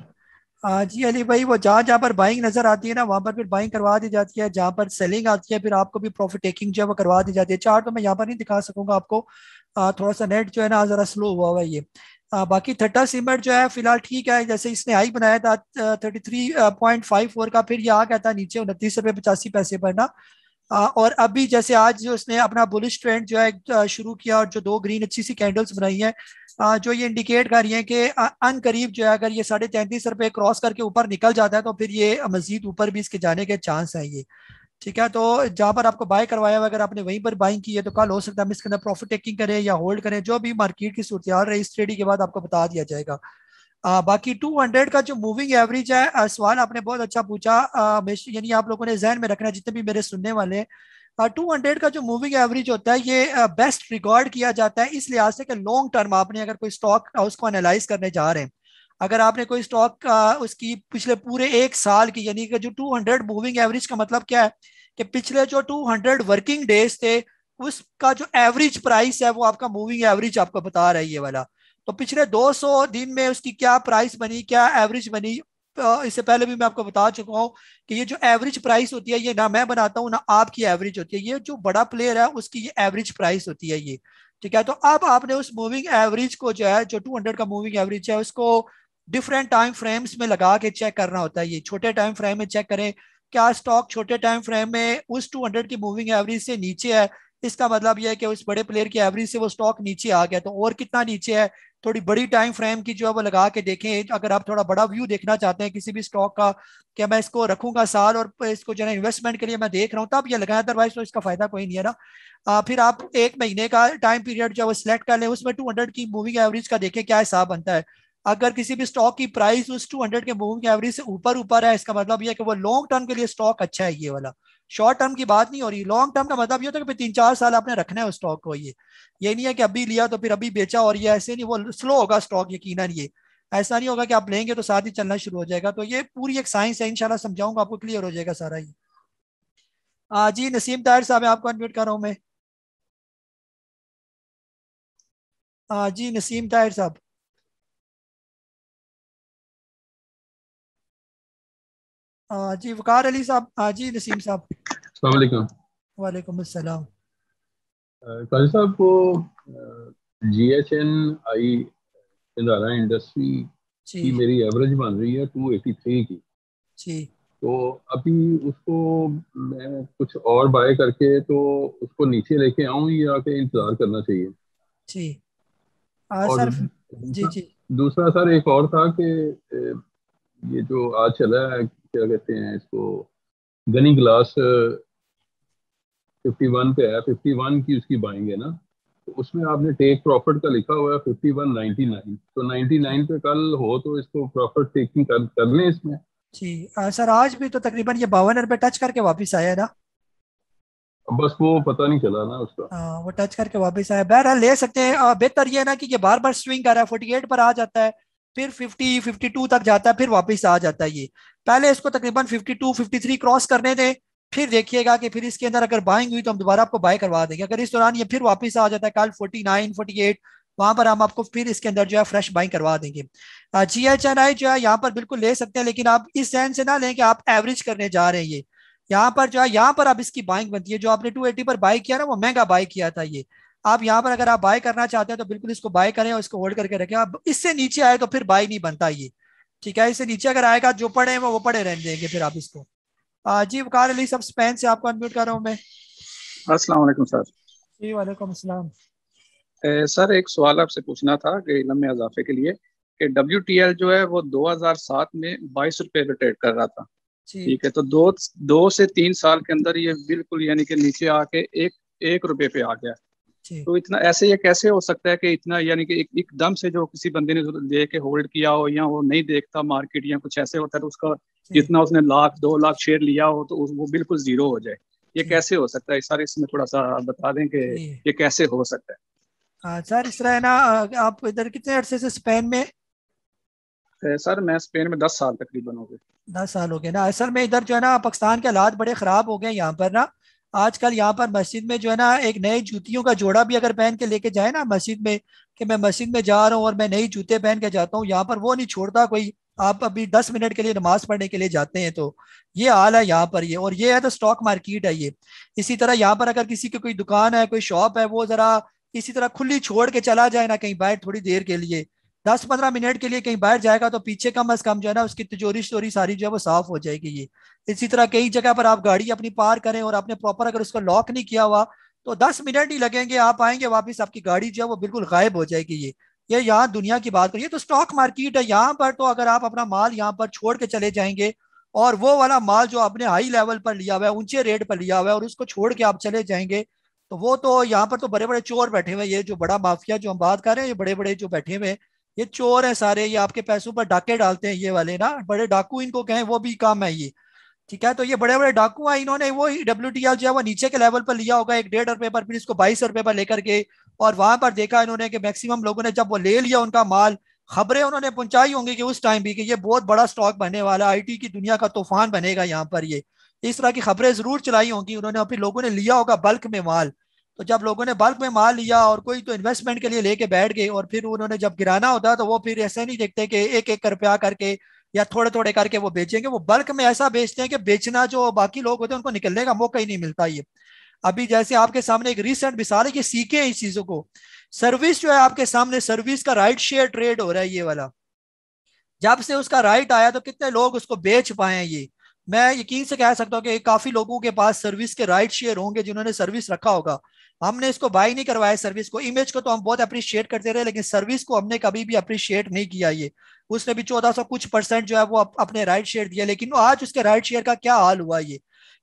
जी अली भाई, वो जहाँ जहाँ पर बाइंग नजर आती है ना वहां पर फिर बाइंग करवा दी जाती है, जहाँ पर सेलिंग आती है फिर आपको भी प्रॉफिट टेकिंग जो है वो करवा दी जाती है। चार्ट तो मैं यहाँ पर नहीं दिखा सकूंगा आपको, थोड़ा सा नेट जो है ना जरा स्लो हुआ है ये। बाकी थट्टा सीमेंट जो है फिलहाल ठीक है, जैसे इसने हाई बनाया था 33.54 का, फिर ये आ गया था नीचे 29 रुपये 85 पैसे पर ना। और अभी जैसे आज जो इसने अपना बुलिश ट्रेंड जो है शुरू किया, और जो दो ग्रीन अच्छी सी कैंडल्स बनाई हैं जो ये इंडिकेट कर रही हैं कि अन करीब जो है अगर ये 33.5 रुपये क्रॉस करके ऊपर निकल जाता है तो फिर ये मजीद ऊपर भी इसके जाने के चांस है ये। ठीक है। तो जहां पर आपको बाय करवाया हुआ अगर आपने वहीं पर बाइंग की है तो कल हो सकता है हम इसके अंदर प्रॉफिट टेकिंग करें या होल्ड करें, जो भी मार्केट की सूरत रही इस ट्रेडिंग के बाद आपको बता दिया जाएगा। बाकी 200 का जो मूविंग एवरेज है, सवाल आपने बहुत अच्छा पूछा। यानी आप लोगों ने जहन में रखना जितने भी मेरे सुनने वाले हैं, 200 का जो मूविंग एवरेज होता है ये बेस्ट रिकॉर्ड किया जाता है इस लिहाज से कि लॉन्ग टर्म आपने अगर कोई स्टॉक उसको एनालाइज करने जा रहे हैं, अगर आपने कोई स्टॉक उसकी पिछले पूरे एक साल की, यानी कि जो 200 मूविंग एवरेज का मतलब क्या है कि पिछले जो 200 वर्किंग डेज थे उसका जो एवरेज प्राइस है वो आपका मूविंग एवरेज आपको बता रहा है ये वाला। तो पिछले 200 दिन में उसकी क्या प्राइस बनी, क्या एवरेज बनी, इससे पहले भी मैं आपको बता चुका हूं कि ये जो एवरेज प्राइस होती है ये ना मैं बनाता हूं ना आपकी एवरेज होती है, ये जो बड़ा प्लेयर है उसकी ये एवरेज प्राइस होती है ये। ठीक है। तो अब आपने उस मूविंग एवरेज को जो है जो 200 का मूविंग एवरेज है उसको डिफरेंट टाइम फ्रेम्स में लगा के चेक करना होता है। ये छोटे टाइम फ्रेम में चेक करें क्या स्टॉक छोटे टाइम फ्रेम में उस 200 की मूविंग एवरेज से नीचे है, इसका मतलब यह है कि उस बड़े प्लेयर की एवरेज से वो स्टॉक नीचे आ गया। तो और कितना नीचे है, थोड़ी बड़ी टाइम फ्रेम की जो है वो लगा के देखें। अगर आप थोड़ा बड़ा व्यू देखना चाहते हैं किसी भी स्टॉक का कि मैं इसको रखूंगा साल और इसको जो है इन्वेस्टमेंट के लिए मैं देख रहा हूँ, तब ये लगाएं, अदरवाइज तो इसका फायदा कोई नहीं है ना। फिर आप एक महीने का टाइम पीरियड जो है वो सिलेक्ट कर लें, उसमें 200 की मूविंग एवरेज का देखें क्या हिसाब बनता है। अगर किसी भी स्टॉक की प्राइस उस 200 के मूविंग एवरेज से ऊपर ऊपर है, इसका मतलब यह है कि वो लॉन्ग टर्म के लिए स्टॉक अच्छा है ये वाला। शॉर्ट टर्म की बात नहीं हो रही, लॉन्ग टर्म का मतलब ये होता है कि 3-4 साल आपने रखना है उस स्टॉक को। ये नहीं है कि अभी लिया तो फिर अभी बेचा, और ये ऐसे नहीं, वो स्लो होगा स्टॉक यकीनन। ये ऐसा नहीं होगा कि आप लेंगे तो साथ ही चलना शुरू हो जाएगा। तो ये पूरी एक साइंस है, इंशाल्लाह समझाऊंगा आपको, क्लियर हो जाएगा सारा ये। जी नसीम ताहिर साहब आपको अनम्यूट कर रहा हूं मैं। जी नसीम ताहिर साहब। जी वकार अली साहब। जी नसीम साहब। अस्सलाम वालेकुम। वालेकुम अस्सलाम। काजी साहब को GHNI इंदारा इंडस्ट्री जी की मेरी एवरेज बन रही है 283 की। जी तो अभी उसको मैं कुछ और बाय करके तो उसको नीचे लेके आऊं या कि इंतजार करना चाहिए? जी और सर। जी दूसरा जी दूसरा सर एक और था कि ये जो आज चला है क्या कहते हैं इसको, गनी ग्लास 51 पे है, 51 की उसकी बाइंग है ना, तो उसमें आपने टेक प्रॉफिट का लिखा हुआ है 51.99, तो 99 पे कल हो तो इसको प्रॉफिट टेकिंग कर लें इसमें? जी सर आज भी तो तकरीबन ये 52 रुपये टच करके वापस आया है ना। अब बस वो पता नहीं चला ना उसका। वो टच करके वापस आया, बहरहाल ले सकते हैं। बेहतर ये है ना कि ये बार बार स्विंग कर रहा है, 48 पर आ जाता है, फिर 50-52 तक जाता है, फिर वापस आ जाता है ये। पहले इसको तकरीबन 52-53 क्रॉस करने दें, फिर देखिएगा कि फिर इसके अंदर अगर बाइंग हुई तो हम दोबारा आपको बाय करवा देंगे। अगर इस दौरान ये फिर वापस आ जाता है कल 49-48, वहां पर हम आपको फिर इसके अंदर जो है फ्रेश बाइंग करवा देंगे। GHNI जो है यहाँ पर बिल्कुल ले सकते हैं, लेकिन आप इस सेंस से ना लें कि आप एवरेज करने जा रहे हैं ये। यहाँ पर जो है, यहाँ पर अब इसकी बाइंग बनती है। जो आपने 280 पर बाई किया ना, वो महंगा बाई किया था ये। आप यहाँ पर अगर आप बाय करना चाहते हैं तो बिल्कुल इसको बाय करें और इसको होल्ड करके रखें। अब इससे नीचे आए तो फिर बाय नहीं बनता ये, ठीक है। इससे नीचे अगर आएगा, जो पड़े हैं वो पड़े रहने देंगे फिर आप इसको। जी वकार अली सब स्पेन से आपको अनम्यूट कर रहा हूँ मैं। अस्सलाम वालेकुम सर। जी वालेकुम अस्सलाम। सर एक सवाल आपसे पूछना था कि इल्म में इजाफे के लिए, कि WTL जो है वो 2007 में 22 रुपए पे ट्रेड कर रहा था, ठीक है। तो दो से 3 साल के अंदर ये बिल्कुल यानी कि नीचे आके एक रुपए पे आ गया। तो इतना ऐसे ये कैसे हो सकता है कि इतना यानी कि एकदम से जो किसी बंदे ने ले के होल्ड किया हो, या वो नहीं देखता मार्केट या कुछ ऐसे होता है, तो उसका जितना उसने 1,00,000-2 लाख शेयर लिया हो तो वो बिल्कुल जीरो हो जाए। ये कैसे हो सकता है सर? इसमें थोड़ा सा बता दें कि ये कैसे हो सकता है। सर इस तरह है ना, आप इधर कितने अरसे से स्पेन में? सर मैं स्पेन में 10 साल तकरीबन हो गए। 10 साल हो गए ना। असल में इधर जो है ना, पाकिस्तान के हालात बड़े ख़राब हो गए यहाँ पर ना। आजकल यहाँ पर मस्जिद में जो है ना, एक नए जूतियों का जोड़ा भी अगर पहन के लेके जाए ना मस्जिद में, कि मैं मस्जिद में जा रहा हूँ और मैं नई जूते पहन के जाता हूँ, यहाँ पर वो नहीं छोड़ता कोई। आप अभी 10 मिनट के लिए नमाज पढ़ने के लिए जाते हैं तो ये हाल है यहाँ पर। ये और ये है तो स्टॉक मार्केट है ये। इसी तरह यहाँ पर अगर किसी की कोई दुकान है, कोई शॉप है, वो जरा इसी तरह खुली छोड़ के चला जाए ना कहीं बाहर थोड़ी देर के लिए, 10-15 मिनट के लिए कहीं बाहर जाएगा, तो पीछे कम अज कम जो है ना उसकी तिजोरी स्टोरी सारी जो है वो साफ हो जाएगी ये। इसी तरह कई जगह पर आप गाड़ी अपनी पार करें और आपने प्रॉपर अगर उसको लॉक नहीं किया हुआ, तो 10 मिनट ही लगेंगे, आप आएंगे वापस, आपकी गाड़ी जो है वो बिल्कुल गायब हो जाएगी ये यहाँ दुनिया की बात करिए तो स्टॉक मार्केट है यहाँ पर। तो अगर आप अपना माल यहाँ पर छोड़ के चले जाएंगे, और वो वाला माल जो आपने हाई लेवल पर लिया हुआ है, ऊंचे रेट पर लिया हुआ है, और उसको छोड़ के आप चले जाएंगे, तो वो तो यहाँ पर तो बड़े बड़े चोर बैठे हुए हैं। ये जो बड़ा माफिया जो हम बात कर रहे हैं, ये बड़े बड़े जो बैठे हुए हैं, ये चोर हैं सारे। ये आपके पैसों पर डाके डालते हैं, ये वाले ना बड़े डाकू इनको कहें, वो भी काम है ये, ठीक है। तो ये बड़े बड़े डाकू हैं, इन्होंने वो WTL जो है वो नीचे के लेवल पर लिया होगा 1-1.5 रुपए पर, फिर इसको 22 रुपए पर लेकर के, और वहां पर देखा इन्होंने कि मैक्सिमम लोगों ने जब वो ले लिया उनका माल, खबरें उन्होंने पहुंचाई होंगी कि उस टाइम भी कि ये बहुत बड़ा स्टॉक बनने वाला, IT की दुनिया का तूफान बनेगा यहाँ पर ये, इस तरह की खबरें जरूर चलाई होंगी उन्होंने, और फिर लोगों ने लिया होगा बल्क में माल। तो जब लोगों ने बल्क में माल लिया और कोई तो इन्वेस्टमेंट के लिए लेके बैठ गए, और फिर उन्होंने जब गिराना होता है तो वो फिर ऐसे नहीं देखते कि एक एक रुपया करके या थोड़े थोड़े करके वो बेचेंगे, वो बल्क में ऐसा बेचते हैं कि बेचना जो बाकी लोग होते हैं उनको निकलने का मौका ही नहीं मिलता ये। अभी जैसे आपके सामने एक रिसेंट मिसाल है कि सीखे इस चीजों को। सर्विस जो है आपके सामने, सर्विस का राइट शेयर ट्रेड हो रहा है ये वाला। जब से उसका राइट आया तो कितने लोग उसको बेच पाए हैं ये, मैं यकीन से कह सकता हूँ कि काफी लोगों के पास सर्विस के राइट शेयर होंगे जिन्होंने सर्विस रखा होगा। हमने इसको बाय नहीं करवाया, सर्विस को, इमेज को तो हम बहुत अप्रिशिएट करते रहे, लेकिन सर्विस को हमने कभी भी अप्रिशिएट नहीं किया ये। उसने भी 1400 कुछ परसेंट जो है वो अपने राइट शेयर दिया, लेकिन आज उसके राइट शेयर का क्या हाल हुआ ये,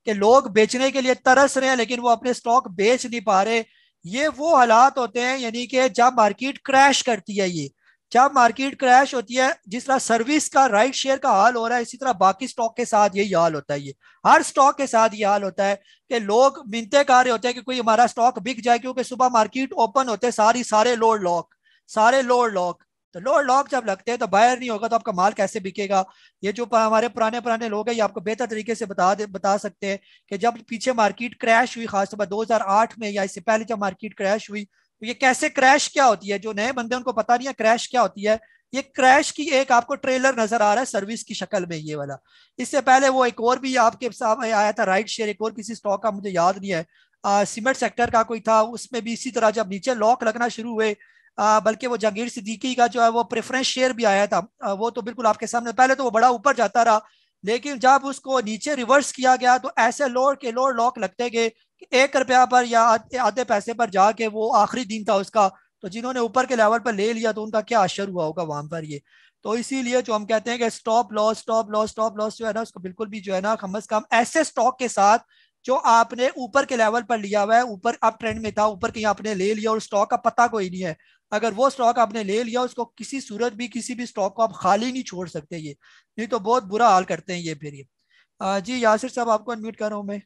कि लोग बेचने के लिए तरस रहे हैं लेकिन वो अपने स्टॉक बेच नहीं पा रहे। ये वो हालात होते हैं यानी कि जब मार्केट क्रैश करती है ये, जब मार्केट क्रैश होती है, जिस तरह सर्विस का राइट शेयर का हाल हो रहा है, इसी तरह बाकी स्टॉक के साथ यही हाल होता है ये। हर स्टॉक के साथ ये हाल होता है कि लोग मिन्नतें कर रहे होते हैं कि कोई हमारा स्टॉक बिक जाए, क्योंकि सुबह मार्केट ओपन होते हैं सारे लोड लॉक, सारे लोड लॉक। तो लोड लॉक जब लगते हैं तो बायर नहीं होगा तो आपका माल कैसे बिकेगा? ये जो हमारे पुराने पुराने लोग हैं ये आपको बेहतर तरीके से बता सकते हैं कि जब पीछे मार्केट क्रैश हुई, खासतौर 2008 में या इससे पहले जब मार्केट क्रैश हुई, तो ये कैसे क्रैश क्या होती है, जो नए बंदे उनको पता नहीं है क्रैश क्या होती है। ये क्रैश की एक आपको ट्रेलर नजर आ रहा है सर्विस की शक्ल में ये वाला। इससे पहले वो एक और भी आपके सामने आया था राइट शेयर, एक और किसी स्टॉक का मुझे याद नहीं है, सीमेंट सेक्टर का कोई था, उसमें भी इसी तरह जब नीचे लॉक लगना शुरू हुए, बल्कि वो जहांगीर सिद्दीकी का जो है वो प्रेफरेंस शेयर भी आया था, वो तो बिल्कुल आपके सामने, पहले तो वो बड़ा ऊपर जाता रहा, लेकिन जब उसको नीचे रिवर्स किया गया तो ऐसे लोड लॉक लगते गए कि 1 रुपया पर या आधे पैसे पर जाके वो आखिरी दिन था उसका, तो जिन्होंने ऊपर के लेवल पर ले लिया तो उनका क्या असर हुआ होगा वहां पर ये। तो इसीलिए जो हम कहते हैं कि स्टॉप लॉस जो है ना, उसको बिल्कुल भी जो है ना कम से कम ऐसे स्टॉक के साथ जो आपने ऊपर के लेवल पर लिया हुआ है, ऊपर अप ट्रेंड में था, ऊपर कहीं आपने ले लिया और स्टॉक का पता कोई नहीं है, अगर वो स्टॉक आपने ले लिया उसको किसी सूरत भी किसी भी स्टॉक को आप खाली नहीं छोड़ सकते ये, नहीं तो बहुत बुरा हाल करते हैं ये फिर ये। जी यासिर साहब आपको अनम्यूट कर रहा हूँ मैं।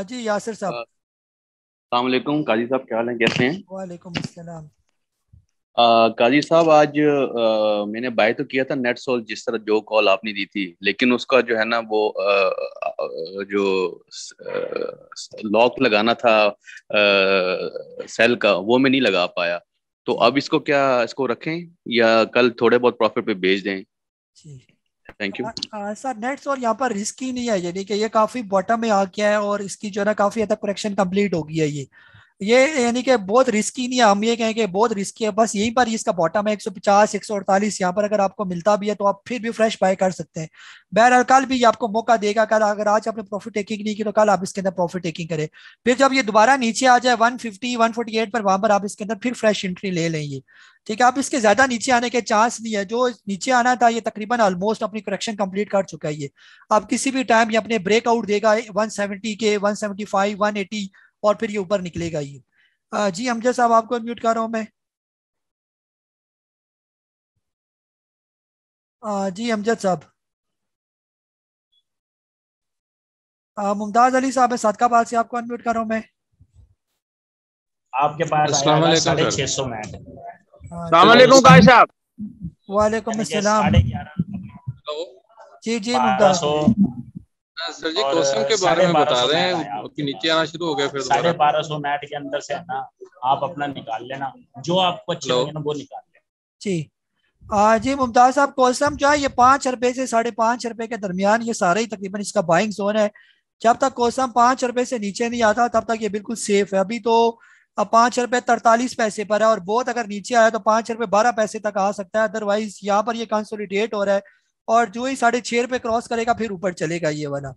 जी यासिर साहब। अस्सलाम वालेकुम काजी साहब, क्या हाल है, कैसे हैं? वालेकुम अस्सलाम। काजी साहब आज मैंने बाय तो किया था नेट सोल, जिस तरह जो कॉल आपने दी थी, लेकिन उसका जो है ना वो जो लॉक लगाना था सेल का, वो मैं नहीं लगा पाया। तो अब इसको क्या इसको रखें या कल थोड़े बहुत प्रॉफिट पे बेच दें? Thank you. सर नेट्स और यहाँ पर रिस्क ही नहीं है, यानी कि ये काफी बॉटम में आ गया है और इसकी जो है ना काफी हद तक करेक्शन कंप्लीट हो गई है ये यानी कि बहुत रिस्की नहीं है। हम ये कहें कि बहुत रिस्की है, बस यहीं पर ही इसका बॉटम है 150 148। यहाँ पर अगर आपको मिलता भी है तो आप फिर भी फ्रेश बाय कर सकते हैं। बहरहाल कल भी ये आपको मौका देगा, कल अगर आज आपने प्रॉफिट टेकिंग नहीं की तो कल आप इसके अंदर प्रॉफिट टेकिंग करें। फिर जब ये दोबारा नीचे आ जाए 150 148 पर, वहां पर आप इसके अंदर फिर फ्रेश एंट्री ले लेंगे। ठीक है, आप इसके ज्यादा नीचे आने के चांस नहीं है। जो नीचे आना था ये तकरीबन ऑलमोस्ट अपनी करेक्शन कंप्लीट कर चुका है ये। अब किसी भी टाइम ये अपने ब्रेकआउट देगा 170 के 175 180 और फिर ये ऊपर निकलेगा ये। जी अमजद साहब आपको म्यूट कर रहा हूं मैं। जी अमजद साहब। मुमताज अली साहब है सदकाबाद से, आपको अनम्यूट कर रहा हूं मैं। आपके पास अस्सलाम वालेकुम 650 मैच। अस्सलाम वालेकुम काश साहब। वालेकुम अस्सलाम। जी जी मुमताज। सर जी कोसम के बारे में बता रहे हैं कि नीचे आना शुरू हो गया फिर 1250 मैट के अंदर से है ना, आप अपना निकाल लेना, जो आपको अच्छे लगे ना वो निकाल लेना। जी जी मुमताज साहब, कोसम जो है ये 5 रुपए से 5.5 रुपए के दरमियान ये सारा ही तकरीबन इसका बाइंग जोन है। जब तक कोसम 5 रुपए से नीचे नहीं आता तब तक ये बिल्कुल सेफ है। अभी तो 5 रुपए 43 पैसे पर है और बहुत अगर नीचे आया तो 5 रुपए 12 पैसे तक आ सकता है। अदरवाइज यहाँ पर ये कंसोलिडेट हो रहा है और जो ही 6.5 रुपए क्रॉस करेगा फिर ऊपर चलेगा ये वाला।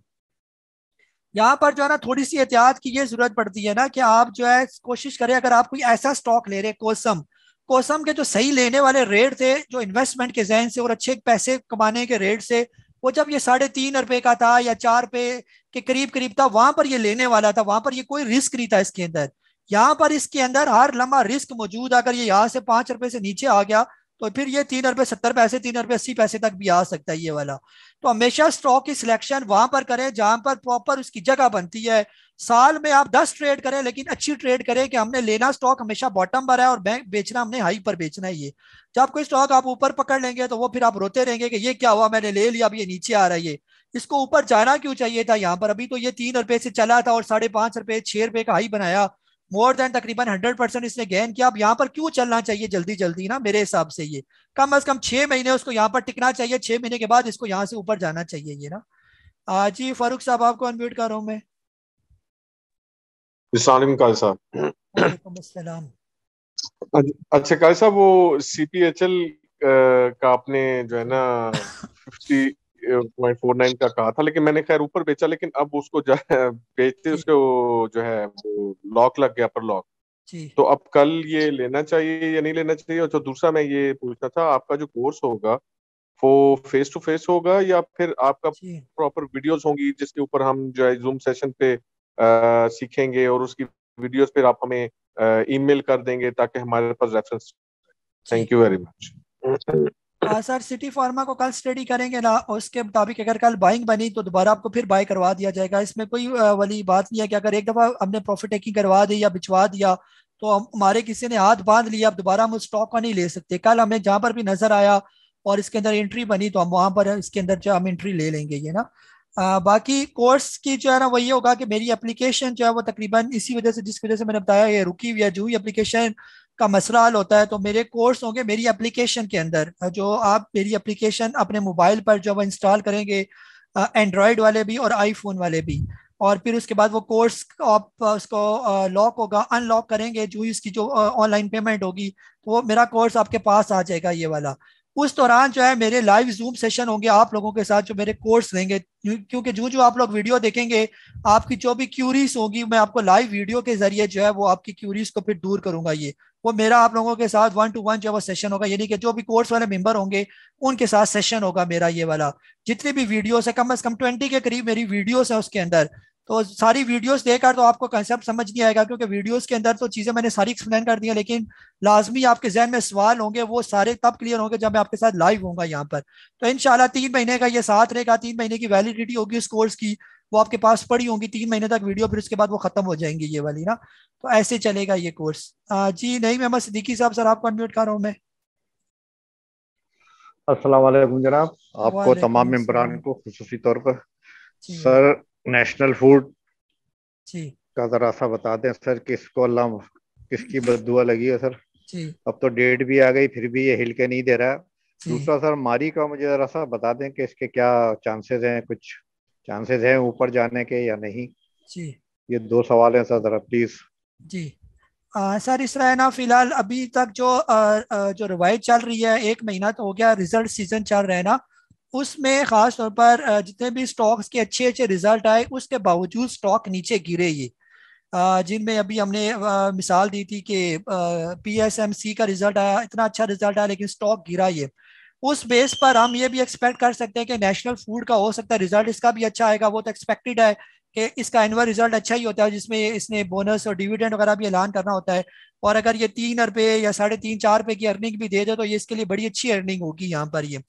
यहाँ पर जो है ना थोड़ी सी एहतियात की ये जरूरत पड़ती है ना कि आप जो है कोशिश करें, अगर आप कोई ऐसा स्टॉक ले रहे कोसम कोसम के जो सही लेने वाले रेट थे, जो इन्वेस्टमेंट के जहन से और अच्छे पैसे कमाने के रेट से, वो जब ये 3.5 रुपए का था या 4 रुपए के करीब करीब था, वहां पर ये लेने वाला था। वहां पर ये कोई रिस्क नहीं था इसके अंदर। यहाँ पर इसके अंदर हर लम्हा रिस्क मौजूद। अगर ये यहाँ से 5 रुपए से नीचे आ गया तो फिर ये 3 रुपए 70 पैसे 3 रुपए 80 पैसे तक भी आ सकता है ये वाला। तो हमेशा स्टॉक की सिलेक्शन वहां पर करें जहां पर प्रॉपर उसकी जगह बनती है। साल में आप 10 ट्रेड करें लेकिन अच्छी ट्रेड करें कि हमने लेना स्टॉक हमेशा बॉटम पर है और बैंक बेचना हमने हाई पर बेचना है। ये जब कोई स्टॉक आप ऊपर पकड़ लेंगे तो वो फिर आप रोते रहेंगे कि ये क्या हुआ, मैंने ले लिया अब ये नीचे आ रहा है। ये इसको ऊपर जाना क्यों चाहिए था यहाँ पर। अभी तो ये 3 रुपए से चला था और 5.5 रुपए 6 रुपए का हाई बनाया, मोर देन तकरीबन 100% इसने गेन किया। अब यहाँ पर क्यों चलना चाहिए जल्दी जल्दी ना, मेरे हिसाब से ये कम से कम 6 महीने उसको यहाँ पर टिकना चाहिए। 6 महीने के बाद इसको यहाँ से ऊपर जाना चाहिए ये ना। जी फारूक साहब आपको अनम्यूट कर रहा हूँ मैं। वालेकुम अस्सलाम। अच्छा काल साहब, वो CPHL का आपने जो है ना 50.49 का कहा था, लेकिन मैंने खैर ऊपर बेचा, लेकिन अब उसको बेचते उसको जो है वो लॉक लग गया पर लॉक। तो अब कल ये लेना चाहिए या नहीं लेना चाहिए। और जो दूसरा मैं ये पूछना था, आपका जो कोर्स होगा वो फेस टू फेस होगा या फिर आपका प्रॉपर वीडियोस होंगी जिसके ऊपर हम जो है जूम सेशन पे सीखेंगे और उसकी वीडियोस फिर आप हमें ईमेल कर देंगे ताकि हमारे पास reference. Thank you very much. Sir Citi Pharma को कल स्टडी करेंगे ना, उसके मुताबिक अगर कल बाइंग बनी तो दोबारा आपको फिर बाय करवा दिया जाएगा। इसमें कोई वाली बात नहीं है कि अगर एक दफा हमने प्रॉफिट टेकिंग करवा दी या बिचवा दिया तो हमारे किसी ने हाथ बांध लिया, अब दोबारा हम उस स्टॉक को नहीं ले सकते। कल हमें जहां पर भी नजर आया और इसके अंदर एंट्री बनी तो हम वहां पर इसके अंदर जो हम एंट्री ले लेंगे ये ना। बाकी कोर्स की जो है ना वही होगा कि मेरी एप्लीकेशन जो है वो तकरीबन इसी वजह से, जिस वजह से मैंने बताया ये रुकी हुई है, जो ही एप्लीकेशन का मसला हल होता है तो मेरे कोर्स होंगे मेरी एप्लीकेशन के अंदर। जो आप मेरी एप्लीकेशन अपने मोबाइल पर जो इंस्टॉल करेंगे, एंड्रॉयड वाले भी और आईफोन वाले भी, और फिर उसके बाद वो कोर्स आप उसको लॉक होगा, अनलॉक करेंगे जो इसकी जो ऑनलाइन पेमेंट होगी तो वो मेरा कोर्स आपके पास आ जाएगा ये वाला। उस दौरान जो है मेरे लाइव जूम सेशन होंगे आप लोगों के साथ जो मेरे कोर्स लेंगे, क्योंकि जो आप लोग वीडियो देखेंगे आपकी जो भी क्यूरीज होगी मैं आपको लाइव वीडियो के जरिए जो है वो आपकी क्यूरीज को फिर दूर करूंगा। ये वो मेरा आप लोगों के साथ 1-to-1 जो है वो सेशन होगा, यानी कि जो भी कोर्स वाले मेंबर होंगे उनके साथ सेशन होगा मेरा ये वाला। जितनी भी वीडियोस है कम से कम 20 के करीब मेरी वीडियोस है उसके अंदर, तो सारी वीडियोस देखकर तो आपको कंसेप्ट समझ नहीं आएगा क्योंकि वीडियोस के अंदर तो चीजें मैंने सारी एक्सप्लेन कर दी हैं, लेकिन लाजमी आपके जहन में सवाल होंगे वो सारे तब क्लियर होंगे जब मैं आपके साथ लाइव होऊंगा यहाँ पर। तो इंशाल्लाह 3 महीने का ये साथ रहेगा, 3 महीने की वैलिडिटी होगी उस कोर्स की, वो आपके पास पड़ी होंगी 3 महीने तक वीडियो, फिर उसके बाद वो खत्म हो जाएंगी ये वाली ना। तो ऐसे चलेगा ये कोर्स। जी नहीं मोहम्मद सिद्दीकी साहब, सर आपको अनम्यूट कर रहा हूँ मैं। अस्सलाम वालेकुम जनाब, आपको तमाम मेंबरान को खुसूसी तौर पर। सर नेशनल फूड का जरा सा बता दें सर, किसको अल्लाह किसकी बद्दुआ लगी है सर। अब तो डेट भी आ गई फिर भी ये हिल के नहीं दे रहा है। दूसरा सर मारी का मुझे जरा सा बता दें कि इसके क्या चांसेस हैं, कुछ चांसेस हैं ऊपर जाने के या नहीं। जी ये 2 सवाल हैं सर, जरा प्लीज। जी सर इस तरह है ना, फिलहाल अभी तक जो रिवाइज चल रही है, 1 महीना तो हो गया, रिजल्ट सीजन चल रहा है ना, उसमें खास तौर पर जितने भी स्टॉक्स के अच्छे अच्छे रिजल्ट आए उसके बावजूद स्टॉक नीचे गिरे ये, जिनमें अभी हमने मिसाल दी थी कि PSMC का रिजल्ट आया, इतना अच्छा रिजल्ट आया लेकिन स्टॉक गिरा ये। उस बेस पर हम ये भी एक्सपेक्ट कर सकते हैं कि नेशनल फूड का हो सकता है रिजल्ट इसका भी अच्छा आएगा, वो तो एक्सपेक्टेड है कि इसका एनुअल रिजल्ट अच्छा ही होता है जिसमें इसने बोनस और डिविडेंड वगैरह भी ऐलान करना होता है। और अगर ये 3 रुपए या 3.5-4 रुपए की अर्निंग भी दे दे तो ये इसके लिए बड़ी अच्छी अर्निंग होगी यहाँ पर ये।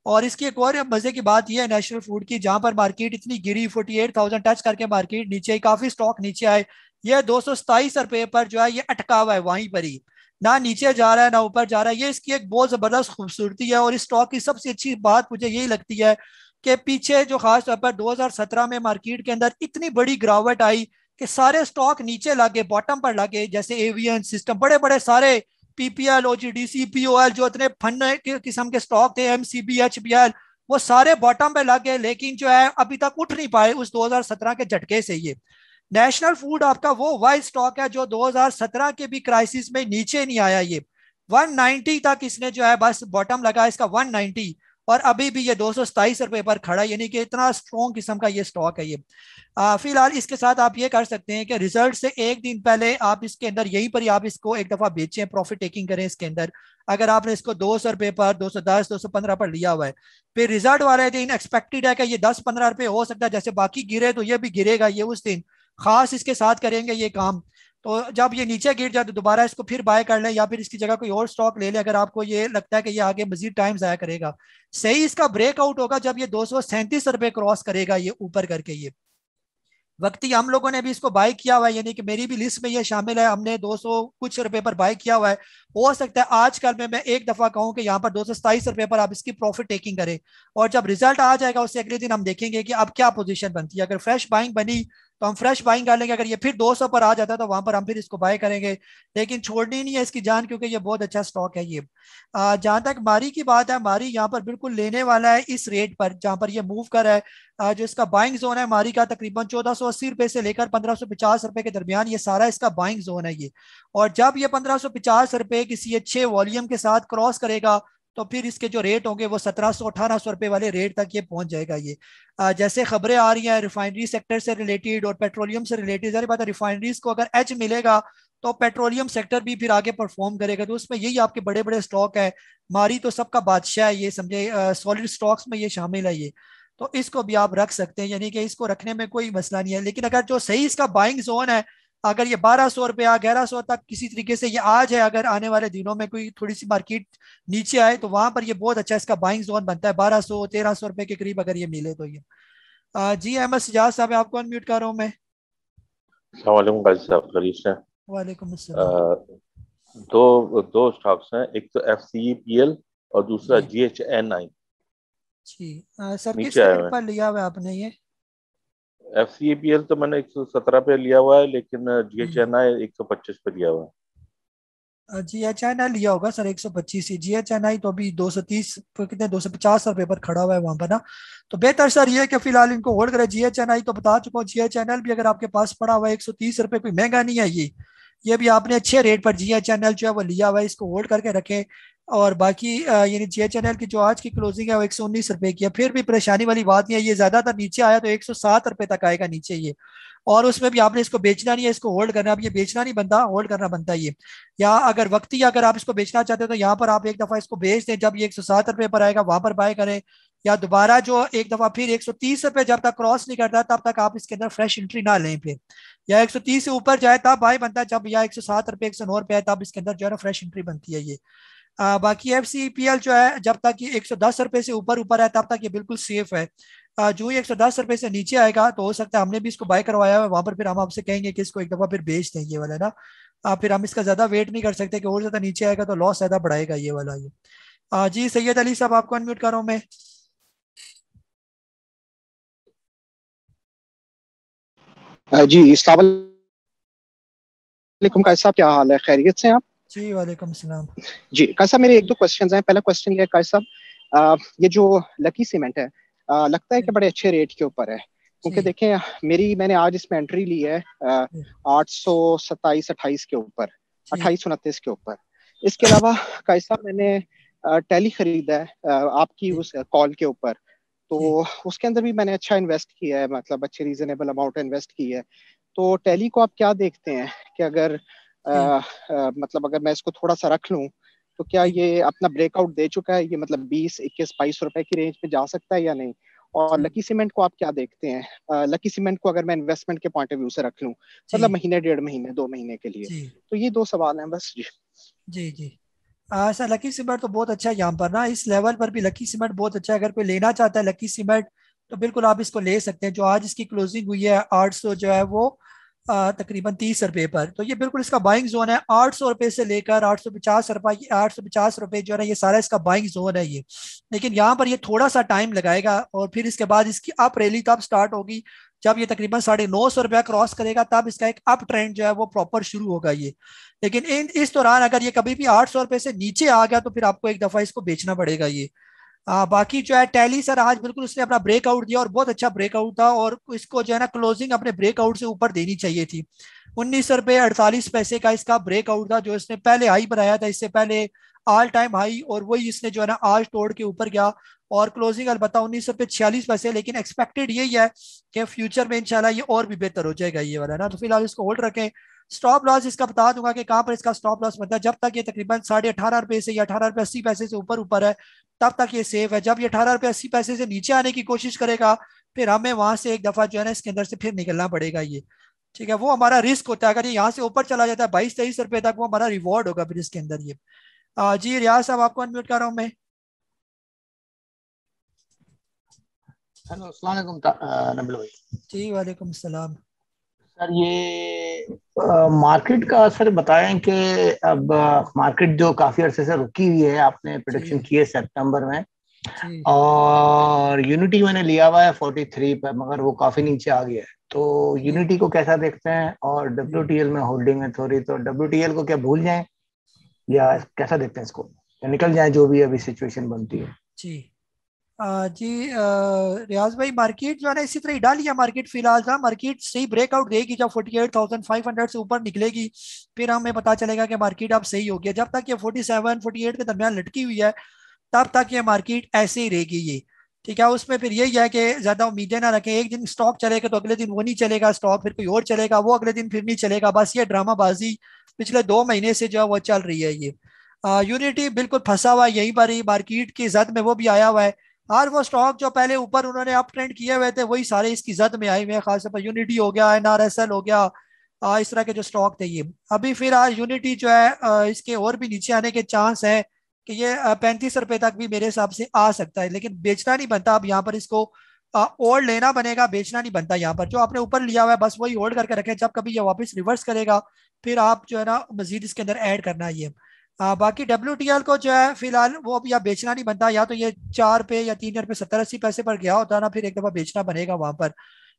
और इसकी एक और मजे की बात यह है नेशनल फूड की, जहां पर मार्केट इतनी गिरी 48,000 टच करके मार्केट नीचे, काफी स्टॉक नीचे आए, ये 227 रुपए पर जो है ये अटका हुआ है वहीं पर ही, ना नीचे जा रहा है ना ऊपर जा रहा है। ये इसकी एक बहुत जबरदस्त खूबसूरती है। और इस स्टॉक की सबसे अच्छी बात मुझे यही लगती है कि पीछे जो खास तौर पर 2017 में मार्केट के अंदर इतनी बड़ी गिरावट आई कि सारे स्टॉक नीचे लगे, बॉटम पर लगे, जैसे एवियन सिस्टम, बड़े बड़े सारे PPL, OGDC, POL, जो इतने फंड किस्म के स्टॉक थे, MCB, HBL, वो सारे बॉटम पे लगे, लेकिन जो है अभी तक उठ नहीं पाए उस 2017 के झटके से। ये नेशनल फूड आपका वो वाइज स्टॉक है जो 2017 के भी क्राइसिस में नीचे नहीं आया, ये 190 तक इसने जो है बस बॉटम लगा इसका 190, और अभी भी ये 227 रुपए पर खड़ा है, यानी कि इतना स्ट्रॉन्ग किस्म का ये स्टॉक है ये। फिलहाल इसके साथ आप ये कर सकते हैं कि रिजल्ट से 1 दिन पहले आप इसके अंदर यहीं पर ही आप इसको एक दफा बेचें, प्रॉफिट टेकिंग करें इसके अंदर। अगर आपने इसको 200 रुपए पर, 210, 215 पर लिया हुआ है, फिर रिजल्ट वाले दिन एक्सपेक्टेड है कि ये 10-15 रुपए हो सकता है, जैसे बाकी गिरे तो ये भी गिरेगा, ये उस दिन खास इसके साथ करेंगे ये काम। तो जब ये नीचे गिर जाए तो दोबारा इसको फिर बाय कर लें या फिर इसकी जगह कोई और स्टॉक ले लें अगर आपको ये लगता है कि ये आगे मजीद टाइम जाया करेगा। सही इसका ब्रेकआउट होगा जब ये 237 रुपए क्रॉस करेगा ये ऊपर करके। ये वक्ती हम लोगों ने भी इसको बाय किया हुआ है, यानी कि मेरी भी लिस्ट में ये शामिल है, हमने 200 कुछ रुपए पर बाय किया हुआ है। हो सकता है आजकल में मैं एक दफा कहूं कि यहाँ पर 227 रुपए पर आप इसकी प्रॉफिट टेकिंग करें, और जब रिजल्ट आ जाएगा उससे अगले दिन हम देखेंगे कि अब क्या पोजीशन बनती है। अगर फ्रेश बाइंग बनी तो हम फ्रेश बाइंग कर लेंगे, अगर ये फिर 200 पर आ जाता है तो वहां पर हम फिर इसको बाय करेंगे, लेकिन छोड़नी नहीं है इसकी जान, क्योंकि ये बहुत अच्छा स्टॉक है ये। जहां तक मारी की बात है, मारी यहाँ पर बिल्कुल लेने वाला है इस रेट पर जहां पर ये मूव कर है। जो इसका बाइंग जोन है मारी का तकरीबन 1480 रुपए से लेकर 1550 रुपए के दरमियान, ये सारा इसका बाइंग जोन है ये। और जब ये 1550 रुपए किसी अच्छे वॉल्यूम के साथ क्रॉस करेगा तो फिर इसके जो रेट होंगे वो 1700-1800 रुपए वाले रेट तक ये पहुंच जाएगा ये। जैसे खबरें आ रही हैं रिफाइनरी सेक्टर से रिलेटेड और पेट्रोलियम से रिलेटेड, सारी बात है रिफाइनरीज को अगर एज मिलेगा तो पेट्रोलियम सेक्टर भी फिर आगे परफॉर्म करेगा। तो उसमें यही आपके बड़े बड़े स्टॉक है, मारी तो सबका बादशाह है ये, समझे, सॉलिड स्टॉक्स में ये शामिल है ये। तो इसको भी आप रख सकते हैं, यानी कि इसको रखने में कोई मसला नहीं है। लेकिन अगर जो सही इसका बाइंग जोन है, अगर ये 1200 रुपया 1100 तक किसी तरीके से ये आज है, अगर आने वाले दिनों में कोई थोड़ी सी मार्केट नीचे आए तो वहां पर ये बहुत अच्छा इसका बाइंग जोन बनता है, 1200-1300 रुपए के करीब अगर ये मिले तो ये। जी अहमद सजाद साहब, आपको अनम्यूट कर रहा हूँ मैं। वालेकुम अस्सलाम। दो स्टॉक्स हैं, एक तो FCEPL और दूसरा GHNI। जी सर किस रेट पर लिया हुआ आपने ये? FCEPL तो मैंने 117 पे लिया हुआ है, लेकिन GHNI 125 पे लिया हुआ है। GHNI लिया होगा सर 125 ही, GHNI तो अभी 230 कितने 250 रुपए पर खड़ा हुआ है वहां पर ना। तो बेहतर सर ये कि फिलहाल इनको होल्ड करें। GHNI तो बता चुका हूँ, GHNL भी अगर आपके पास पड़ा हुआ है 130 रुपए, कोई महंगा नहीं है ये भी आपने अच्छे रेट पर GHNL जो है वो लिया हुआ है, इसको होल्ड करके रखें। और बाकी यानी GHNL की जो आज की क्लोजिंग है वो 119 रुपए की है। फिर भी परेशानी वाली बात नहीं है, ये ज्यादातर नीचे आया तो 107 रुपए तक आएगा नीचे ये, और उसमें भी आपने इसको बेचना नहीं है, इसको होल्ड करना। अब ये बेचना नहीं बनता, होल्ड करना बनता है ये। या अगर वक्ती अगर आप इसको बेचना चाहते हो तो यहाँ पर आप एक दफा इसको बेच दें, जब ये 107 रुपए पर आएगा वहां पर बाय करें, या दोबारा जो एक दफा फिर 130 रुपए जब तक क्रॉस नहीं करता तब तक आप इसके अंदर फ्रेश एंट्री ना लें फिर, या 130 से ऊपर जाए तब बाय बनता है, जब या 107 रुपए 109 रुपए तब इसके अंदर जो है ना फ्रेश एंट्री बनती है ये। बाकी FCEPL जो है जब तक ये 110 रुपए से ऊपर है तब तक ये बिल्कुल सेफ है। जो ही 110 रुपए से नीचे आएगा तो हो सकता है, हमने भी इसको बाय करवाया है वहां पर, फिर हम आपसे कहेंगे कि इसको एक दफा फिर बेच दें ये वाला ना। फिर हम इसका ज्यादा वेट नहीं कर सकते कि और ज्यादा नीचे आएगा तो लॉस ज्यादा बढ़ाएगा ये वाला ये। जी सैयद अली साहब, आपको अनम्यूट कर रहा हूँ मैं। जी अस्सलाम वालेकुम, कायद साहब क्या हाल है, खैरियत से हैं आप? जी वालेकुम सलाम। जी कायद साहब, मेरे 1-2 क्वेश्चंस हैं। पहला क्वेश्चन ये है कायद साहब ये जो लकी सीमेंट है लगता है कि बड़े अच्छे रेट के ऊपर है, क्योंकि देखें मैंने आज इसमें एंट्री ली है 827-28 के ऊपर, 2829 के ऊपर। इसके अलावा कैसा मैंने टैली खरीदा है आपकी उस कॉल के ऊपर, तो उसके अंदर भी मैंने अच्छा इन्वेस्ट किया है, मतलब अच्छे रीजनेबल अमाउंट इन्वेस्ट की है। तो टैली को आप क्या देखते हैं कि अगर मतलब अगर मैं इसको थोड़ा सा रख लूं तो क्या ये अपना ब्रेकआउट दे चुका है, ये मतलब 20-21-22 रुपए की रेंज में जा सकता है या नहीं? और लकी सीमेंट को आप क्या देखते हैं? लकी सीमेंट को अगर मैं इन्वेस्टमेंट के पॉइंट ऑफ व्यू से रख लूं, मतलब महीने, 1.5 महीने, 2 महीने के लिए, तो ये 2 सवाल हैं बस। जी जी सर, लकी सीमेंट तो बहुत अच्छा है यहाँ पर ना, इस लेवल पर भी लकी सीमेंट बहुत अच्छा है। अगर कोई लेना चाहता है लकी सीमेंट तो बिल्कुल आप इसको ले सकते हैं। जो आज इसकी क्लोजिंग हुई है 800 जो है वो तकरीबन 30 रुपए पर, तो ये बिल्कुल इसका बाइंग जोन है। 800 रुपए से लेकर 850 रुपए, 850 रुपए जो है ना, ये सारा इसका बाइंग जोन है ये। लेकिन यहाँ पर ये थोड़ा सा टाइम लगाएगा और फिर इसके बाद इसकी अप रैली तब स्टार्ट होगी जब ये तकरीबन 950 रुपया क्रॉस करेगा, तब इसका एक अप ट्रेंड जो है वो प्रॉपर शुरू होगा ये। लेकिन इस दौरान अगर ये कभी भी 800 रुपए से नीचे आ गया तो फिर आपको एक दफा इसको बेचना पड़ेगा ये। बाकी जो है टैली सर आज बिल्कुल उसने अपना ब्रेकआउट दिया और बहुत अच्छा ब्रेकआउट था, और इसको जो है ना क्लोजिंग अपने ब्रेकआउट से ऊपर देनी चाहिए थी। 19 रुपए 48 पैसे का इसका ब्रेकआउट था जो इसने पहले हाई बनाया था, इससे पहले ऑल टाइम हाई, और वही इसने जो है ना आज तोड़ के ऊपर गया और क्लोजिंग अलबत्ता 19 रुपए 46 पैसे। लेकिन एक्सपेक्टेड यही है कि फ्यूचर में इंशाल्लाह ये और भी बेहतर हो जाएगा ये वाला ना। तो फिलहाल इसको होल्ड रखें। स्टॉप लॉस इसका बता दूंगा कि कहाँ पर इसका स्टॉप लॉस बनता है। जब तक ये तकरीबन 18.5 रुपए से या 18 रुपए 80 पैसे से ऊपर है तब तक ये सेफ है। जब ये 18 रुपए 80 पैसे से नीचे आने की कोशिश करेगा फिर हमें वहां से एक दफा जो है ना इसके अंदर से फिर निकलना पड़ेगा ये, ठीक है। वो हमारा रिस्क होता है, अगर ये यहाँ से ऊपर चला जाता है 22-23 रुपए तक, वो हमारा रिवॉर्ड होगा फिर इसके अंदर ये। जी रियाज साहब आपको अनम्यूट कर रहा हूँ मैं। हेलो, अस्सलाम वालेकुम नबील भाई। जी वालेकुम सलाम। सर ये मार्केट का सर बताएं कि अब मार्केट जो काफी अरसे से रुकी हुई है, आपने प्रेडिक्शन की है सितंबर में, और यूनिटी मैंने लिया हुआ है 43 पर, मगर वो काफी नीचे आ गया है। तो यूनिटी को कैसा देखते हैं? और WTL में होल्डिंग है थोड़ी, तो WTL को क्या भूल जाएं या कैसा देखते हैं इसको, या निकल जाए जो भी अभी सिचुएशन बनती है? जी जी रियाज भाई, मार्केट जो है ना इसी तरह ही डाली है मार्केट फिलहाल था। मार्केट सही ब्रेकआउट देगी जब 48,500 से ऊपर निकलेगी, फिर हमें पता चलेगा कि मार्केट अब सही हो गया। जब तक ये 47-48 के दरमियान लटकी हुई है तब तक ये मार्केट ऐसे ही रहेगी ये, ठीक है। उसमें फिर यही है कि ज्यादा उम्मीदें ना रखें। एक दिन स्टॉक चलेगा तो अगले दिन वो नहीं चलेगा स्टॉक, फिर कोई और चलेगा वो अगले दिन फिर नहीं चलेगा। बस ये ड्रामाबाजी पिछले 2 महीने से जो है वो चल रही है ये। यूनिटी बिल्कुल फंसा हुआ है यहीं पर ही, मार्केट की जद में वो भी आया हुआ है। और वो स्टॉक जो पहले ऊपर उन्होंने अप ट्रेंड किए हुए थे वही सारे इसकी जद में आए हुए हैं, खासतौर पर यूनिटी हो गया, NRSL हो गया, इस तरह के जो स्टॉक थे ये। अभी फिर आज यूनिटी जो है इसके और भी नीचे आने के चांस है कि ये 35 रुपए तक भी मेरे हिसाब से आ सकता है। लेकिन बेचना नहीं बनता अब यहाँ पर, इसको होल्ड लेना बनेगा, बेचना नहीं बनता यहाँ पर। जो आपने ऊपर लिया हुआ है बस वही होल्ड करके रखें, जब कभी ये वापस रिवर्स करेगा फिर आप जो है ना मजीद इसके अंदर ऐड करना है ये। बाकी WTL को जो है फिलहाल वो अभी आप बेचना नहीं बनता, या तो ये 4 पे या 3 रुपए 70-80 पैसे पर गया होता है ना, फिर एक दफा बेचना बनेगा वहां पर।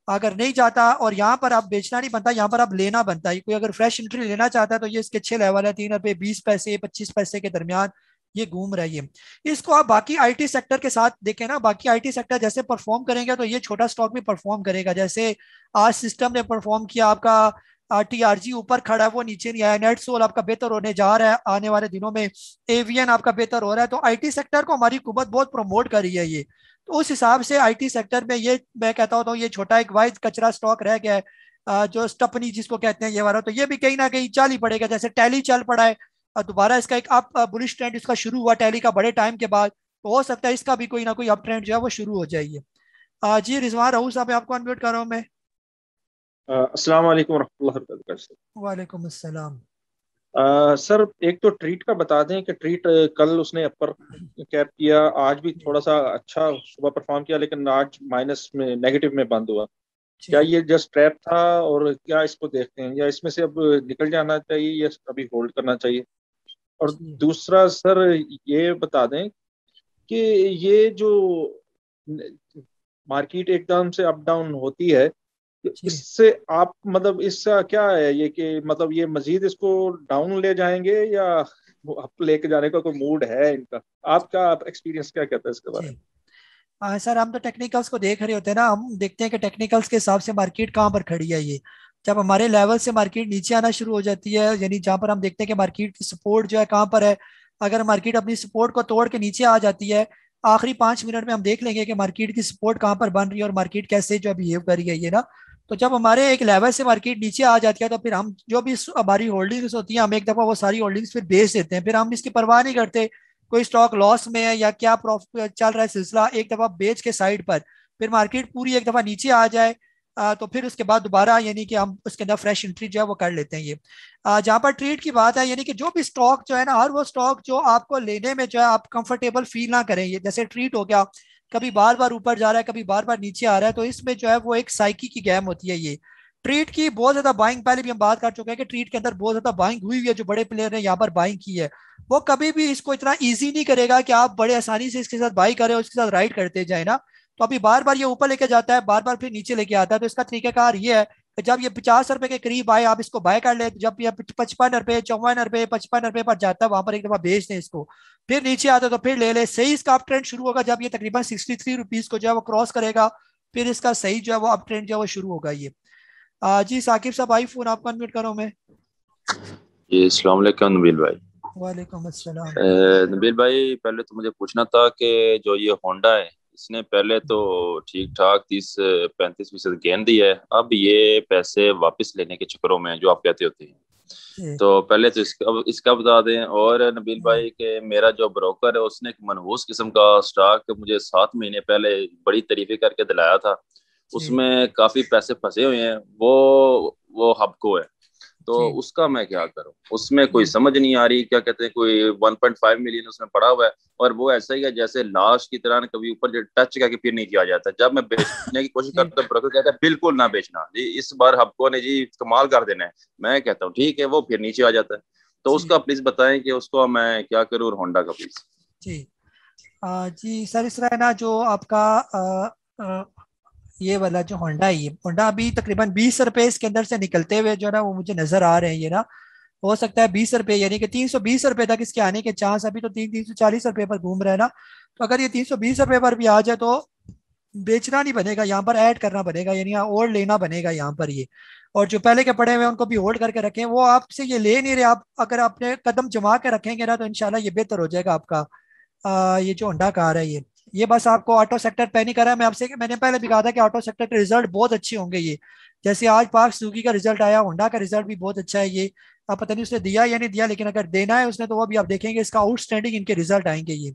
अगर नहीं जाता और यहाँ पर आप बेचना नहीं बनता, यहाँ पर आप लेना बनता है। कोई अगर फ्रेश एंट्री लेना चाहता है तो ये इसके 6 लेवल है, 3 रुपए 20 पैसे 25 पैसे के दरमियान ये घूम रहा है ये। इसको आप बाकी IT सेक्टर के साथ देखें ना, बाकी IT सेक्टर जैसे परफॉर्म करेंगे तो ये छोटा स्टॉक भी परफॉर्म करेगा। जैसे आज सिस्टम ने परफॉर्म किया, आपका TRG ऊपर खड़ा है वो नीचे नहीं आया। नेटसोल आपका बेहतर होने जा रहा है आने वाले दिनों में, एवियन आपका बेहतर हो रहा है। तो IT सेक्टर को हमारी हुकूमत बहुत प्रमोट कर रही है ये। तो उस हिसाब से IT सेक्टर में ये मैं कहता हूँ ये छोटा एक वाइज कचरा स्टॉक रह गया है, जो स्टपनी जिसको कहते हैं ये वाला, तो ये भी कहीं ना कहीं चल ही पड़ेगा। जैसे टैली चल पड़ा है, दोबारा इसका एक अप बुलिश ट्रेंड इसका शुरू हुआ टैली का बड़े टाइम के बाद, तो हो सकता है इसका भी कोई ना कोई अप ट्रेंड जो है वो शुरू हो जाइए। जी रिजवान रहू साहब आपको अनम्यूट कर रहा हूँ मैं। अस्सलाम वालेकुम रहमतुल्लाहि व बरकातहू। वालेकुम अस्सलाम। सर एक तो ट्रीट का बता दें कि ट्रीट कल उसने अपर कैप किया, आज भी थोड़ा सा अच्छा सुबह परफॉर्म किया, लेकिन आज माइनस में नेगेटिव में बंद हुआ। क्या ये जस्ट ट्रैप था और क्या इसको देखते हैं, या इसमें से अब निकल जाना चाहिए या अभी होल्ड करना चाहिए? और दूसरा सर ये बता दें कि ये जो मार्केट एकदम से अप डाउन होती है, इससे आप मतलब इसका क्या है ये कि मतलब ये मजीद इसको डाउन ले जाएंगे या अब लेके जाने का कोई मूड है इनका? आपका एक्सपीरियंस क्या कहता है इसके बारे में? हाँ सर, हम तो टेक्निकल्स को देख रहे होते हैं ना, हम देखते हैं कि टेक्निकल्स के हिसाब से मार्केट कहाँ पर खड़ी है। ये जब हमारे लेवल से मार्केट नीचे आना शुरू हो जाती है, यानी जहाँ पर हम देखते हैं कि मार्केट की सपोर्ट जो है कहाँ पर है, अगर मार्केट अपनी सपोर्ट को तोड़ के नीचे आ जाती है, आखिरी 5 मिनट में हम देख लेंगे कि मार्केट की सपोर्ट कहाँ पर बन रही है और मार्केट कैसे जो बिहेव कर रही है ये ना। तो जब हमारे एक लेवल से मार्केट नीचे आ जाती है तो फिर हम जो भी हमारी होल्डिंग्स होती हैं, हम एक दफा वो सारी होल्डिंग्स फिर बेच देते हैं। फिर हम इसकी परवाह नहीं करते कोई स्टॉक लॉस में है या क्या प्रॉफिट चल रहा है सिलसिला, एक दफा बेच के साइड पर, फिर मार्केट पूरी एक दफा नीचे आ जाए तो फिर उसके बाद दोबारा यानी कि हम उसके अंदर फ्रेश एंट्री जो है वो कर लेते हैं। ये जहाँ पर ट्रेड की बात है, यानी कि जो भी स्टॉक जो है ना, हर वो स्टॉक जो आपको लेने में जो है आप कंफर्टेबल फील ना करें, ये जैसे ट्रीट हो गया, कभी बार बार ऊपर जा रहा है, कभी बार बार नीचे आ रहा है, तो इसमें जो है वो एक साइकी की गेम होती है। ये ट्रीट की बहुत ज्यादा बाइंग, पहले भी हम बात कर चुके हैं कि ट्रीट के अंदर बहुत ज्यादा बाइंग हुई है, जो बड़े प्लेयर ने यहाँ पर बाइंग की है वो कभी भी इसको इतना इजी नहीं करेगा कि आप बड़े आसानी से इसके साथ बाई करें और उसके साथ राइड करते जाए ना। तो अभी बार बार ये ऊपर लेके जाता है, बार बार फिर नीचे लेके आता है। तो इसका तरीकाकार ये है कि जब ये 50 रुपए के करीब आए आप इसको बाय कर ले, जब ये 55 रुपए 54 रुपए 55 रुपए पर जाता है वहां पर एक दफा बेच दें इसको, फिर नीचे आता है तो फिर ले ले। सही इसका अप ट्रेंड शुरू होगा जब ये तकरीबन 63 रुपीज को जो है वो क्रॉस करेगा, फिर इसका सही जो है वो अप ट्रेंड जो है वो शुरू होगा। ये जी साकिब साहब आई फोन आपको अनम्यूट करो मैं। जी अस्सलाम वालेकुम नबील भाई। वालेकुम अस्सलाम। नबील भाई, पहले तो मुझे पूछना था कि जो ये होंडा है इसने पहले तो ठीक ठाक 30-35% गेन दिया है, अब ये पैसे वापस लेने के चक्करों में जो आप कहते होते हैं, तो पहले तो इसका बता दें। और नबील भाई के मेरा जो ब्रोकर है उसने एक मनहूस किस्म का स्टॉक मुझे 7 महीने पहले बड़ी तारीफें करके दिलाया था, उसमें काफी पैसे फंसे हुए हैं, वो हबको है, तो उसका मैं क्या करूं? उसमें कोई समझ नहीं आ रही, क्या कहते हैं कोई 1.5 मिलियन उसमें पड़ा हुआ है और वो ऐसा ही है जैसे लाश की तरह कभी ऊपर जो टच करके फिर नीचे आ जाता है। जब मैं बेचने की कोशिश करता हूँ ब्रोकर कहता है बिल्कुल ना बेचना जी, इस बार हबको ने जी कमाल कर देना है। मैं कहता हूँ ठीक है, वो फिर नीचे आ जाता है। तो उसका प्लीज बताएं कि उसको मैं क्या करूँ, और होंडा का प्लीज। जी जी सर, इस तरह ना जो आपका ये वाला जो होंडा है, ये होंडा अभी तकरीबन 20 रुपए इसके अंदर से निकलते हुए जो ना वो मुझे नजर आ रहे हैं। ये ना हो सकता है 20 रुपए यानी कि 320 रुपए तक इसके आने के चांस, अभी तो 340 रुपए पर घूम रहा है ना। तो अगर ये 320 रुपए पर भी आ जाए तो बेचना नहीं बनेगा, यहाँ पर ऐड करना बनेगा, यानी और लेना बनेगा यहाँ पर ये। और जो पहले के पड़े हुए उनको भी होल्ड करके रखें, वो आपसे ये ले नहीं रहे, आप अगर अपने कदम जमा के रखेंगे ना तो इंशाल्लाह ये बेहतर हो जाएगा आपका। ये जो होंडा कार है ये बस आपको ऑटो सेक्टर पे नहीं करा है। मैंने पहले भी कहा था कि ऑटो सेक्टर के रिजल्ट बहुत अच्छे होंगे। ये जैसे आज पार्क सुजुकी का रिजल्ट आया, होंडा का रिजल्ट भी बहुत अच्छा है। ये आप पता नहीं उसने दिया या नहीं दिया, लेकिन अगर देना है उसने तो वो भी आप देखेंगे इसका आउटस्टैंडिंग इनके रिजल्ट आएंगे। ये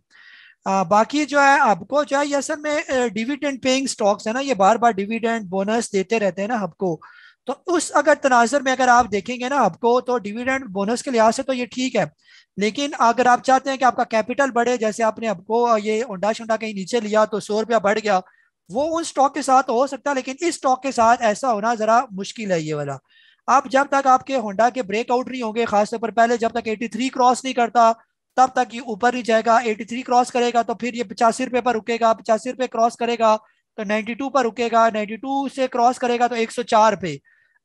बाकी जो है आपको जो है ये असल में डिविडेंड पेइंग स्टॉक्स है ना, ये बार बार डिविडेंड बोनस देते रहते हैं ना आपको। तो उस अगर तनाजर में अगर आप देखेंगे ना आपको, तो डिविडेंड बोनस के लिहाज से तो ये ठीक है, लेकिन अगर आप चाहते हैं कि आपका कैपिटल बढ़े, जैसे आपने आपको ये होंडा शोंडा कहीं नीचे लिया तो 100 रुपया बढ़ गया, वो उन स्टॉक के साथ हो सकता है, लेकिन इस स्टॉक के साथ ऐसा होना जरा मुश्किल है ये वाला। आप जब तक आपके होंडा के ब्रेकआउट नहीं होंगे, खासतौर पर पहले जब तक 83 क्रॉस नहीं करता तब तक ये ऊपर नहीं जाएगा। 83 क्रॉस करेगा तो फिर ये 85 रुपए पर रुकेगा, 85 रुपए क्रॉस करेगा तो 92 पर रुकेगा, 92 से क्रॉस करेगा तो 104 पे,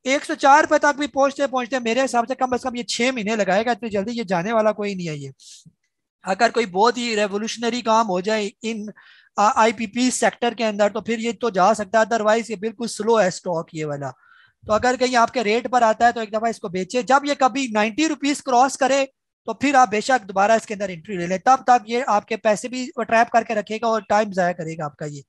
104 पे तक भी पहुंचते पहुंचते मेरे हिसाब से कम ये 6 महीने लगाएगा, इतनी जल्दी ये जाने वाला कोई नहीं है ये। अगर कोई बहुत ही रेवोल्यूशनरी काम हो जाए इन आईपीपी सेक्टर के अंदर तो फिर ये तो जा सकता है, अदरवाइज ये बिल्कुल स्लो है स्टॉक ये वाला। तो अगर कहीं आपके रेट पर आता है तो एक दफा इसको बेचे, जब ये कभी 90 रुपीज क्रॉस करे तो फिर आप बेशक दोबारा इसके अंदर एंट्री ले लें, तब तक ये आपके पैसे भी ट्रैप करके रखेगा और टाइम जाया करेगा आपका ये।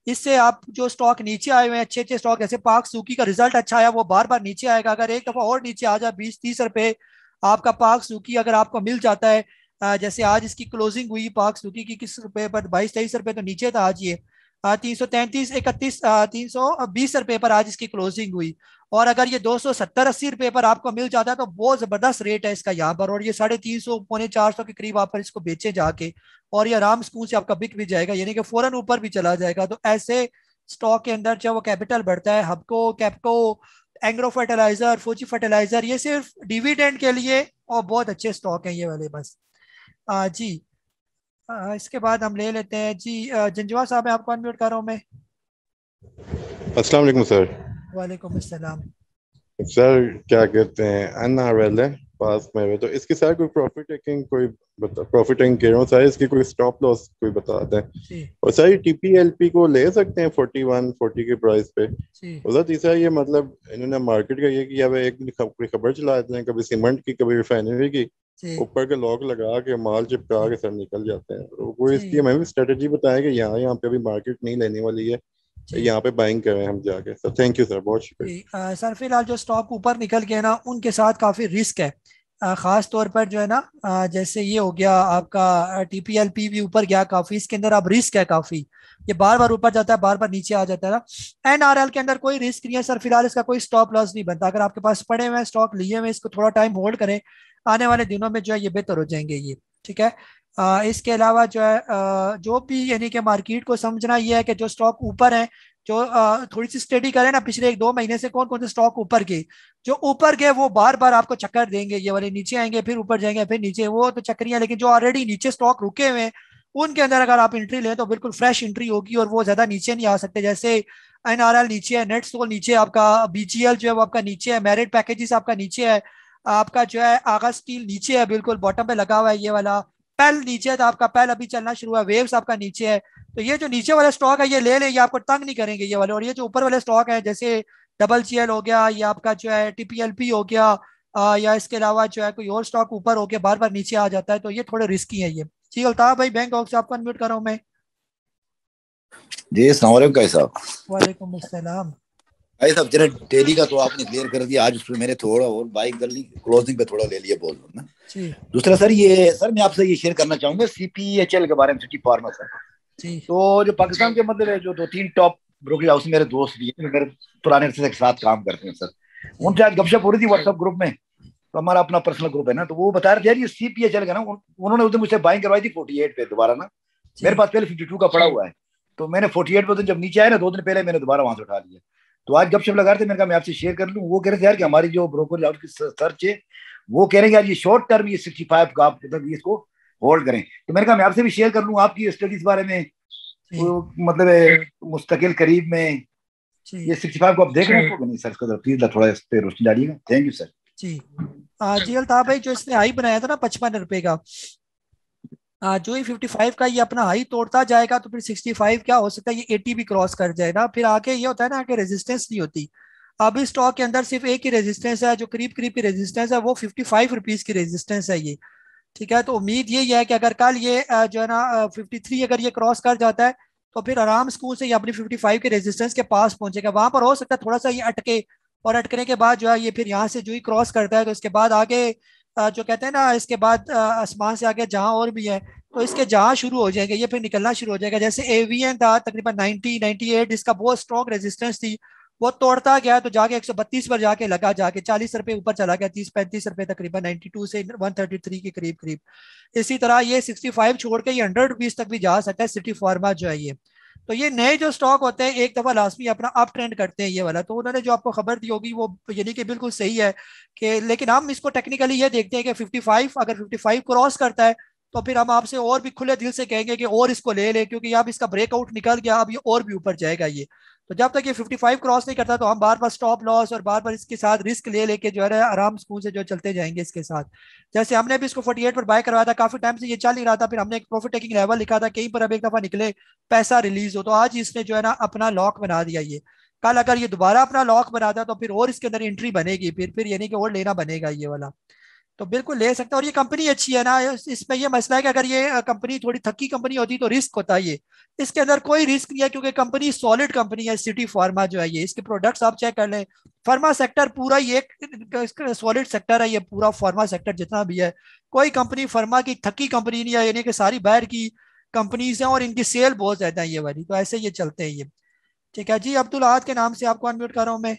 इससे आप जो स्टॉक नीचे आए हुए हैं अच्छे स्टॉक, जैसे पार्क सुजुकी का रिजल्ट अच्छा आया, वो बार बार नीचे आएगा। अगर एक दफा और नीचे आ जाए 20-30 रुपए आपका पार्क सुजुकी अगर आपको मिल जाता है, जैसे आज इसकी क्लोजिंग हुई पार्क सुजुकी की किस रुपए पर, 22-23 रुपए तो नीचे था आज ये, 333-31-320 रुपए पर आज इसकी क्लोजिंग हुई। और अगर ये 270-80 रुपए पर आपको मिल जाता है तो बहुत जबरदस्त रेट है इसका यहाँ पर, और ये 350-400 के करीब आप पर इसको बेचे जाके, और ये आराम स्कूल से आपका बिक भी जाएगा, यानी कि फौरन ऊपर भी चला जाएगा। तो ऐसे स्टॉक के अंदर जब वो कैपिटल बढ़ता है, हबको, कैपको, एंग्रो फर्टिलाइजर, फूजी फर्टिलाइजर, ये सिर्फ डिविडेंड के लिए और बहुत अच्छे स्टॉक हैं ये वाले बस। जी इसके बाद हम ले लेते हैं जी जंजवा साहब, मैं आपको अनम्यूट कर रहा हूँ मैं। अस्सलाम वालेकुम सर। वालेकुम अस्सलाम। सर क्या कहते हैं, एनआरएल है पास में है, तो इसके साथ कोई प्रॉफिट टेकिंग प्रॉफिट टेकिंग कह रहा हूँ सर, इसकी कोई स्टॉप लॉस कोई बता दें। और सर TPLP को ले सकते हैं 41-40 के प्राइस पे। और तीसरा ये मतलब इन्होंने मार्केट का ये किया हुआ, एक खबर चला देते हैं, कभी सीमेंट की कभी रिफाइनरी की, ऊपर के लॉक लगा के माल चिपका के सर निकल जाते हैं। तो कोई इसकी हमें भी स्ट्रेटेजी बताएं कि यहाँ पे अभी मार्केट नहीं लेने वाली है, यहाँ पे बाइंग करें हम जाके। सर थैंक यू सर, बहुत शुक्रिया। सर फिलहाल जो स्टॉक ऊपर निकल गया ना, उनके साथ काफ़ी रिस्क है, ख़ास तौर पर जो है ना जैसे ये हो गया आपका TPLP भी ऊपर गया काफ़ी, इसके अंदर अब रिस्क है काफ़ी, ये बार बार ऊपर जाता है बार बार नीचे आ जाता है ना। NRL के अंदर कोई रिस्क नहीं है सर, फिलहाल इसका कोई स्टॉप लॉस नहीं बनता। अगर आपके पास पड़े हुए स्टॉक लिए हुए, इसको थोड़ा टाइम होल्ड करें, आने वाले दिनों में जो है ये बेहतर हो जाएंगे ये, ठीक है। इसके अलावा जो है जो भी यानी कि मार्केट को समझना ये है कि जो स्टॉक ऊपर है, जो थोड़ी सी स्टडी करें ना, पिछले 1-2 महीने से कौन कौन से स्टॉक ऊपर गए, जो ऊपर गए वो बार बार आपको चक्कर देंगे, ये वाले नीचे आएंगे फिर ऊपर जाएंगे फिर नीचे, वो तो चक्रियां। लेकिन जो ऑलरेडी नीचे स्टॉक रुके हुए हैं उनके अंदर अगर आप एंट्री लें तो बिल्कुल फ्रेश एंट्री होगी और वो ज्यादा नीचे नहीं आ सकते। जैसे NRL नीचे है, नेटसोल नीचे, आपका BGL जो है वो आपका नीचे है, मेरिट पैकेजेस आपका नीचे है, आपका जो है आगा स्टील नीचे है, बिल्कुल बॉटम पे लगा हुआ है ये वाला, पेल नीचे था आपका, पेल अभी चलना शुरू हुआ, वेव्स आपका नीचे है। तो ये जो नीचे वाले स्टॉक है ये ले लें, ये आपको तंग नहीं करेंगे ये वाले। और ये जो ऊपर वाले स्टॉक है जैसे WGL हो गया, या आपका जो है TPLP हो गया, या इसके अलावा जो है कोई और स्टॉक ऊपर हो गया बार बार नीचे आ जाता है, तो ये थोड़े रिस्की है ये। जी अल्ताफ भाई बैंकॉक से आपको अनम्यूट कर रहा हूँ मैं। जी अस्सलाम वालेकुम कैसे साहब। वालेकुम अस्सलाम। भाई साहब जरा डेली का तो आपने क्लियर कर दिया, आज उसमें मैंने थोड़ा और बाइक कर ली, क्लोजिंग पे थोड़ा ले लिया बोल ना। दूसरा सर ये सर मैं आपसे ये शेयर करना चाहूंगा CPHL के बारे में, सिटी फार्मा सर। तो जो पाकिस्तान के मतलब है जो 2-3 टॉप ब्रोकरेज हाउस मेरे दोस्त भी हैं, मेरे पुराने अरसे से साथ काम करते हैं सर, उनसे आज गपशप हो रही थी व्हाट्सएप ग्रुप में, तो हमारा अपना पर्सनल ग्रुप है ना, तो वो बता रहे थे यार ये CPHL का ना, उन्होंने उस दिन मुझसे बाइंग करवाई थी 48 पे दोबारा ना, मेरे पास पहले 52 का पड़ा हुआ है, तो मैंने 48 पे जब नीचे आया ना 2 दिन पहले मैंने दोबारा वहां से उठा लिया। तो आज गपशप लगा रहे थे, मैंने कहा मैं आपसे शेयर कर लूं। वो कह रहे थे यार कि हमारी जो ब्रोकर हाउस की सर्च है वो कह रहे हैं यार ये शॉर्ट टर्म ये 65 का आप मतलब इसको होल्ड करें, तो मैंने कहा मैं आपसे भी शेयर कर लूं आपकी स्टडी इस बारे में, तो मतलब मुस्तकिल करीब में ये 65 को आप देख रहे हैं नहीं सर, इसको प्लीज थोड़ा इस पे रोशनी डालिएगा। Thank you sir. जी अल्ताफ भाई जो इसने हाई बनाया था ना 55 रुपए का, जो ही 55 का ये अपना हाई तोड़ता जाएगा तो फिर 65 क्या हो सकता है, ये 80 भी क्रॉस कर जाए ना, फिर आगे ये होता है ना कि रेजिस्टेंस नहीं होती। अब इस स्टॉक के अंदर सिर्फ एक ही रेजिस्टेंस है, जो करीब करीब की रेजिस्टेंस है वो 55 रुपीज की रेजिस्टेंस है ये, ठीक है। तो उम्मीद यही है कि अगर कल ये जो है ना 53 अगर ये क्रॉस कर जाता है तो फिर आराम स्कूल से ये अपनी 55 के रेजिस्टेंस के पास पहुंचेगा। वहां पर हो सकता है थोड़ा सा ये अटके, और अटकने के बाद जो है ये फिर यहाँ से जो ही क्रॉस करता है तो इसके बाद आगे जो कहते हैं ना, इसके बाद आसमान से आगे जहां और भी है तो इसके जहां शुरू हो जाएंगे ये फिर निकलना शुरू हो जाएगा। जैसे AVN था तकरीबन 90-98, इसका बहुत स्ट्रॉन्ग रेजिस्टेंस थी, वो तोड़ता गया तो जाके 132 पर जाके लगा, जाके 40 रुपए ऊपर चला गया, 30-35 रुपए तकरीबन 92 से 133 के करीब करीब। इसी तरह ये 65 छोड़ के ये 100 रुपीज तक भी जा सकता है सिटी फार्मा जो है ये। तो ये नए जो स्टॉक होते हैं एक दफा लाजमी अपना अप ट्रेंड करते हैं ये वाला, तो उन्होंने जो आपको खबर दी होगी वो यानी कि बिल्कुल सही है कि, लेकिन हम इसको टेक्निकली ये देखते हैं कि 55 अगर 55 क्रॉस करता है तो फिर हम आपसे और भी खुले दिल से कहेंगे कि और इसको ले ले, क्योंकि अब इसका ब्रेकआउट निकल गया, अब ये और भी ऊपर जाएगा ये। तो जब तक ये 55 क्रॉस नहीं करता तो हम बार बार स्टॉप लॉस और बार बार इसके साथ रिस्क ले लेके जो है आराम स्कूल से जो चलते जाएंगे इसके साथ। जैसे हमने भी इसको 48 पर बाय करवाया था, काफी टाइम से ये चल नहीं रहा था, फिर हमने एक प्रॉफिट टेकिंग लेवल लिखा था, कहीं पर अब एक दफा निकले पैसा रिलीज हो, तो आज इसने जो है ना अपना लॉक बना दिया ये। कल अगर ये दोबारा अपना लॉक बनाता तो फिर और इसके अंदर एंट्री बनेगी, फिर यानी कि और लेना बनेगा ये वाला, तो बिल्कुल ले सकते हैं। और ये कंपनी अच्छी है ना, इसमें ये मसला है कि अगर ये कंपनी थोड़ी थकी कंपनी होती तो रिस्क होता है, ये इसके अंदर कोई रिस्क नहीं है क्योंकि कंपनी सॉलिड कंपनी है सिटी फार्मा जो है ये। इसके प्रोडक्ट्स आप चेक कर लें, फार्मा सेक्टर पूरा ये एक सॉलिड सेक्टर है ये, पूरा फार्मा सेक्टर जितना भी है, कोई कंपनी फार्मा की थकी कंपनी नहीं है, यानी कि सारी बाहर की कंपनीज हैं और इनकी सेल बहुत ज्यादा है ये वाली, तो ऐसे ये चलते हैं ये, ठीक है जी। अब्दुल अहद के नाम से आपको अनम्यूट कर रहा हूँ मैं।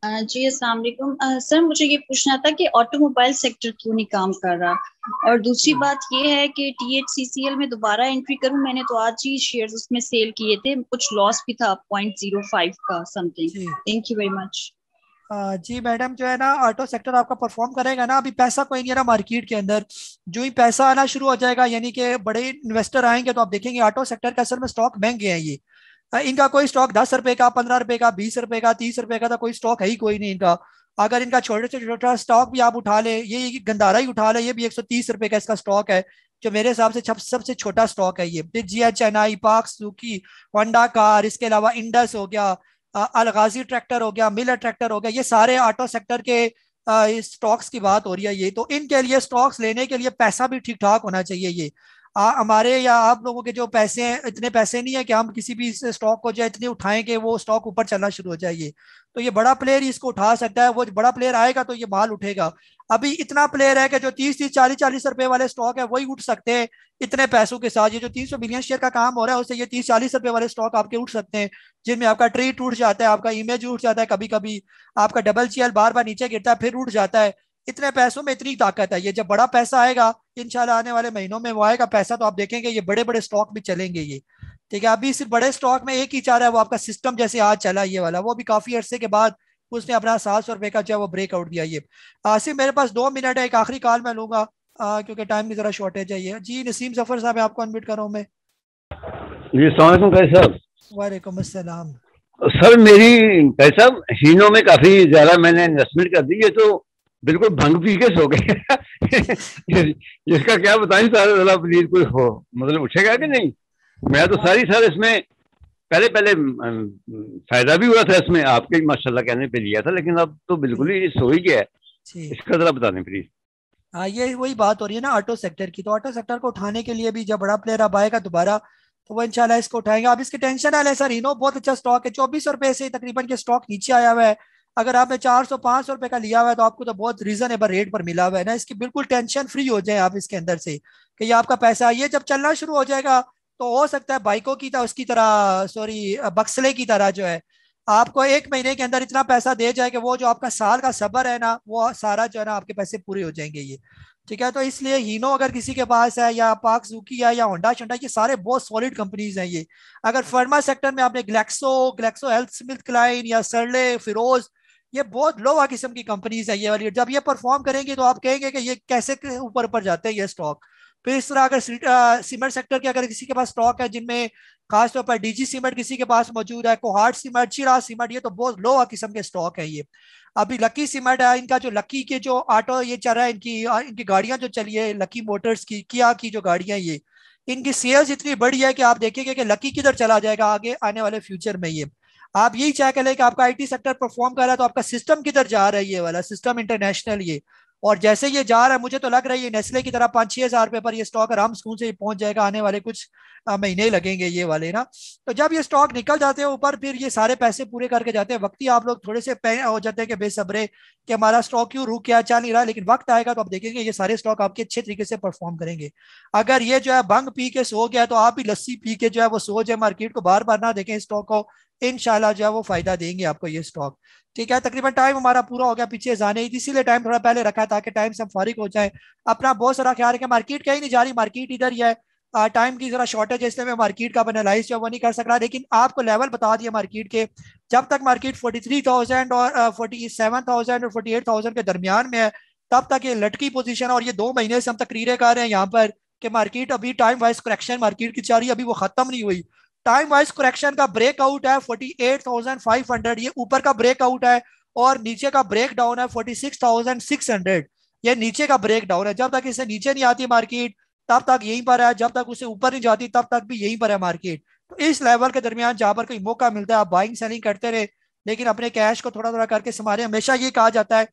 जी अस्सलाम वालेकुम सर, मुझे ये पूछना था कि ऑटोमोबाइल सेक्टर क्यों नहीं काम कर रहा, और दूसरी बात ये है कि THCCL में दोबारा एंट्री करूं, मैंने तो आज ही शेयर्स उसमें सेल किए थे, कुछ लॉस भी था 0.05 का something. Thank you very much. जी मैडम, जो है ना ऑटो सेक्टर आपका परफॉर्म करेगा ना, अभी पैसा कोई नहीं है ना मार्केट के अंदर, जो ही पैसा आना शुरू हो जाएगा यानी कि बड़े इन्वेस्टर आएंगे तो आप देखेंगे ऑटो सेक्टर का असल में स्टॉक महंगे हैं ये, इनका कोई स्टॉक 10 रुपए का, 15 रुपए का, 20 रुपए का, 30 रुपए का था, कोई स्टॉक है ही कोई नहीं इनका। अगर इनका छोटे से छोटा स्टॉक भी आप उठा ले, ये गंदारा ही उठा ले, ये भी 130 रुपए का इसका स्टॉक है, जो मेरे हिसाब से सबसे छोटा स्टॉक है ये। GHNI, पाक सुजुकी, होंडा कार, इसके अलावा इंडस हो गया, अलगाजी ट्रैक्टर हो गया, मिलर ट्रैक्टर हो गया, ये सारे ऑटो सेक्टर के स्टॉक्स की बात हो रही है ये। तो इनके लिए स्टॉक्स लेने के लिए पैसा भी ठीक ठाक होना चाहिए ये। हमारे या आप लोगों के जो पैसे हैं, इतने पैसे नहीं है कि हम किसी भी स्टॉक को जो इतने उठाएं कि वो स्टॉक ऊपर चलना शुरू हो जाए। तो ये बड़ा प्लेयर ही इसको उठा सकता है, वो बड़ा प्लेयर आएगा तो ये माल उठेगा। अभी इतना प्लेयर है कि जो 30-30, 40-40 रुपए वाले स्टॉक है वही उठ सकते हैं इतने पैसों के साथ। ये जो 300 बिलियन शेयर का काम हो रहा है उससे ये 30-40 रुपए वाले स्टॉक आपके उठ सकते हैं, जिनमें आपका ट्री टूट जाता है, आपका इमेज उठ जाता है, कभी कभी आपका WGL बार बार नीचे गिरता है फिर उठ जाता है। इतने पैसों में इतनी ताकत है। ये जब बड़ा पैसा आएगा इंशाल्लाह आने वाले महीनों में वो आएगा पैसा, तो आप देखेंगे ये बड़े बड़े स्टॉक भी चलेंगे ये। ठीक है, अभी सिर्फ बड़े स्टॉक में एक ही चाह रहा है वो आपका सिस्टम, जैसे आज चला ये वाला, वो भी काफी अरसे के बाद उसने अपना 700 रुपए का जो है वो ब्रेकआउट दिया ये। सिर्फ मेरे पास 2 मिनट है, एक आखिरी कॉल मैं लूंगा क्योंकि टाइम की जरा शॉर्टेज है ये। जी नसीम सफर साहब, आपको अनम्यूट कर रहा हूँ मैं। जी अस्सलाम वालेकुम कैसे साहब। वालेकुम अस्सलाम। सर मेरी कैसा हीनो में काफी ज्यादा मैंने इन्वेस्टमेंट कर दी है, तो बिल्कुल भंग पी के सो गए। इसका क्या बताएं सर, प्लीज कोई हो मतलब उठेगा कि नहीं? मैं तो सारी सर इसमें पहले फायदा भी हुआ था इसमें, आपके माशाल्लाह कहने पे लिया था, लेकिन अब तो बिल्कुल ही सो ही गया है। इसका जरा बताने प्लीज। हाँ, ये वही बात हो रही है ना ऑटो सेक्टर की। तो ऑटो सेक्टर को उठाने के लिए भी जब बड़ा प्लेयर अब आएगा दोबारा तो वो इंशाल्लाह इसको उठाएंगे। अब इसकी टेंशन है सर, हीनो बहुत अच्छा स्टॉक है, 24 रुपए से तकरीबन के स्टॉक नीचे आया हुआ है। अगर आपने 400-500 रुपए का लिया हुआ है तो आपको तो बहुत रीजनेबल रेट पर मिला हुआ है ना। इसकी बिल्कुल टेंशन फ्री हो जाए आप इसके अंदर से कि ये आपका पैसा, ये जब चलना शुरू हो जाएगा तो हो सकता है बाइकों की तरह, उसकी तरह सॉरी बक्सले की तरह जो है आपको 1 महीने के अंदर इतना पैसा दे जाए कि वो जो आपका साल का सबर है ना वो सारा जो है ना आपके पैसे पूरे हो जाएंगे ये। ठीक है, तो इसलिए हीनो अगर किसी के पास है या पाक सुजुकी है या होंडा शोंडा, ये सारे बहुत सॉलिड कंपनीज हैं ये। अगर फार्मा सेक्टर में आपने ग्लैक्सो हेल्थस्मिथक्लाइन या सरले, फिरोज, ये बहुत लोअर किस्म की कंपनीज है ये वाली। जब ये परफॉर्म करेंगे तो आप कहेंगे कि ये कैसे ऊपर ऊपर जाते हैं ये स्टॉक। फिर इस तरह अगर सीमेंट सेक्टर के अगर किसी के पास स्टॉक है जिनमें खासतौर पर DG सीमेंट किसी के पास मौजूद है, कोहाट सीमेंट, चिराग सीमेंट, ये तो बहुत लोअर किस्म के स्टॉक है ये। अभी लकी सीमेंट है, इनका जो लकी के जो ऑटो ये चल रहा है, इनकी गाड़ियां जो चली है लकी मोटर्स की, किया की जो गाड़ियां, ये इनकी सेल्स इतनी बड़ी है कि आप देखेंगे कि लकी किधर चला जाएगा आगे आने वाले फ्यूचर में ये। आप यही चाह कर ले कि आपका IT सेक्टर परफॉर्म कर रहा है तो आपका सिस्टम किधर जा रहा है ये वाला, सिस्टम इंटरनेशनल ये। और जैसे ये जा रहा है मुझे तो लग रहा है ये नेस्ले की तरह 5-6 हज़ार रुपए पर ये स्टॉक आराम सुकून से पहुंच जाएगा, आने वाले कुछ महीने लगेंगे ये वाले ना। तो जब ये स्टॉक निकल जाते हैं ऊपर फिर ये सारे पैसे पूरे करके जाते हैं। वक्त ही आप लोग थोड़े से हो जाते हैं कि बेसब्रे कि हमारा स्टॉक क्यों रुक गया, चल नहीं रहा, लेकिन वक्त आएगा तो आप देखेंगे ये सारे स्टॉक आपके अच्छे तरीके से परफॉर्म करेंगे। अगर ये जो है भंग पी के सो गया तो आप भी लस्सी पी के जो है वो सो जाए, मार्केट को बार बार ना देखें स्टॉक को, इंशाल्लाह जो है वो फायदा देंगे आपको ये स्टॉक। ठीक है, तकरीबन टाइम हमारा पूरा हो गया, पीछे जाने इसीलिए टाइम थोड़ा पहले रखा है ताकि टाइम से हम फारिग हो जाए। अपना बहुत सारा ख्याल रखें, मार्केट कहीं नहीं जा रही, मार्केट इधर ही है। टाइम की जरा शॉर्टेज है इसलिए मैं मार्केट का एनालाइज जो वो नहीं कर सक रहा, लेकिन आपको लेवल बता दिया मार्केट के। जब तक मार्केट 43,000 और 47,000 और 48,000 के दरमियान में है तब तक ये लटकी पोजीशन। और ये 2 महीने से हम तकरीरें कर रहे हैं यहाँ पर कि मार्केट अभी टाइम वाइज करेक्शन मार्केट की जा रही है, अभी वो खत्म नहीं हुई। टाइम वाइज करेक्शन का ब्रेकआउट है 48,500, ये ऊपर का ब्रेकआउट है, और नीचे का ब्रेक डाउन है 46,600, ये नीचे का ब्रेक डाउन है। जब तक इसे नीचे नहीं आती मार्केट तब तक यहीं पर है, जब तक उसे ऊपर नहीं जाती तब तक भी यहीं पर है मार्केट। तो इस लेवल के दरमियान जहां पर कोई मौका मिलता है आप बाइंग सेलिंग करते रहे, लेकिन अपने कैश को थोड़ा थोड़ा करके संभालें। हमेशा ये कहा जाता है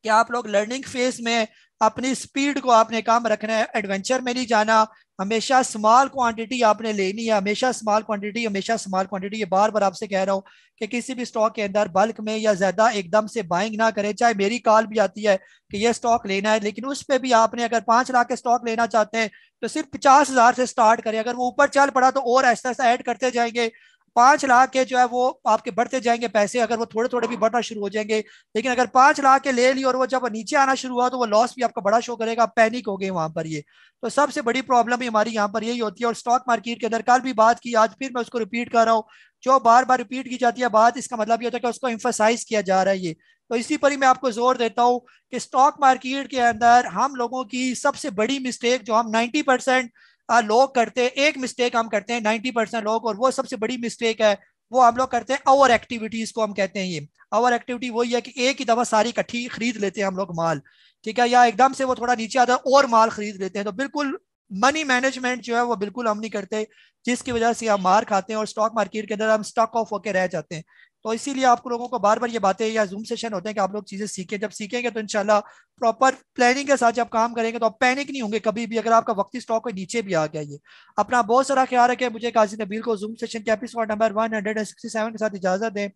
कि आप लोग लर्निंग फेज में अपनी स्पीड को आपने कम रखना है, एडवेंचर में नहीं जाना। हमेशा स्मॉल क्वांटिटी आपने लेनी है, हमेशा स्मॉल क्वांटिटी, हमेशा स्मॉल क्वांटिटी। ये बार बार आपसे कह रहा हूँ कि किसी भी स्टॉक के अंदर बल्क में या ज्यादा एकदम से बाइंग ना करें। चाहे मेरी कॉल भी आती है कि ये स्टॉक लेना है, लेकिन उस पर भी आपने अगर 5 लाख के स्टॉक लेना चाहते हैं तो सिर्फ 50,000 से स्टार्ट करें। अगर वो ऊपर चल पड़ा तो और ऐसा ऐसा ऐड करते जाएंगे। 5 लाख के जो है वो आपके बढ़ते जाएंगे पैसे, अगर वो थोड़े थोड़े भी बढ़ना शुरू हो जाएंगे। लेकिन अगर 5 लाख के ले ली और वो जब नीचे आना शुरू हुआ तो वो लॉस भी आपका बड़ा शो करेगा, पैनिक हो गए वहां पर। ये तो सबसे बड़ी प्रॉब्लम ही हमारी यहाँ पर यही होती है। और स्टॉक मार्केट के अंदर कल भी बात की, आज फिर मैं उसको रिपीट कर रहा हूँ, जो बार बार रिपीट की जाती है बात, इसका मतलब ये होता है कि उसको एम्फसाइज किया जा रहा है ये। तो इसी पर ही मैं आपको जोर देता हूँ कि स्टॉक मार्केट के अंदर हम लोगों की सबसे बड़ी मिस्टेक जो हम 90% लोग करते हैं, एक मिस्टेक हम करते हैं 90% लोग, और वो सबसे बड़ी मिस्टेक है वो हम लोग करते हैं ओवर एक्टिविटीज को हम कहते हैं। ये ओवर एक्टिविटी वही है कि एक ही दफा सारी इकट्ठी खरीद लेते हैं हम लोग माल, ठीक है, या एकदम से वो थोड़ा नीचे आता है और माल खरीद लेते हैं। तो बिल्कुल मनी मैनेजमेंट जो है वो बिल्कुल हम नहीं करते, जिसकी वजह से हम मार खाते हैं और स्टॉक मार्केट के अंदर हम स्टॉक ऑफ होकर रह जाते हैं। तो इसीलिए आप लोगों को बार बार ये बातें या जूम सेशन होते हैं कि आप लोग चीजें सीखें। जब सीखेंगे तो इंशाल्लाह प्रॉपर प्लानिंग के साथ जब काम करेंगे तो आप पैनिक नहीं होंगे कभी भी अगर आपका वक्ती स्टॉक कोई नीचे भी आ गया। ये अपना बहुत सारा ख्याल रखें। मुझे काजी नबील को जूम सेशन के एपिसोड नंबर 167 के साथ इजाजत दें।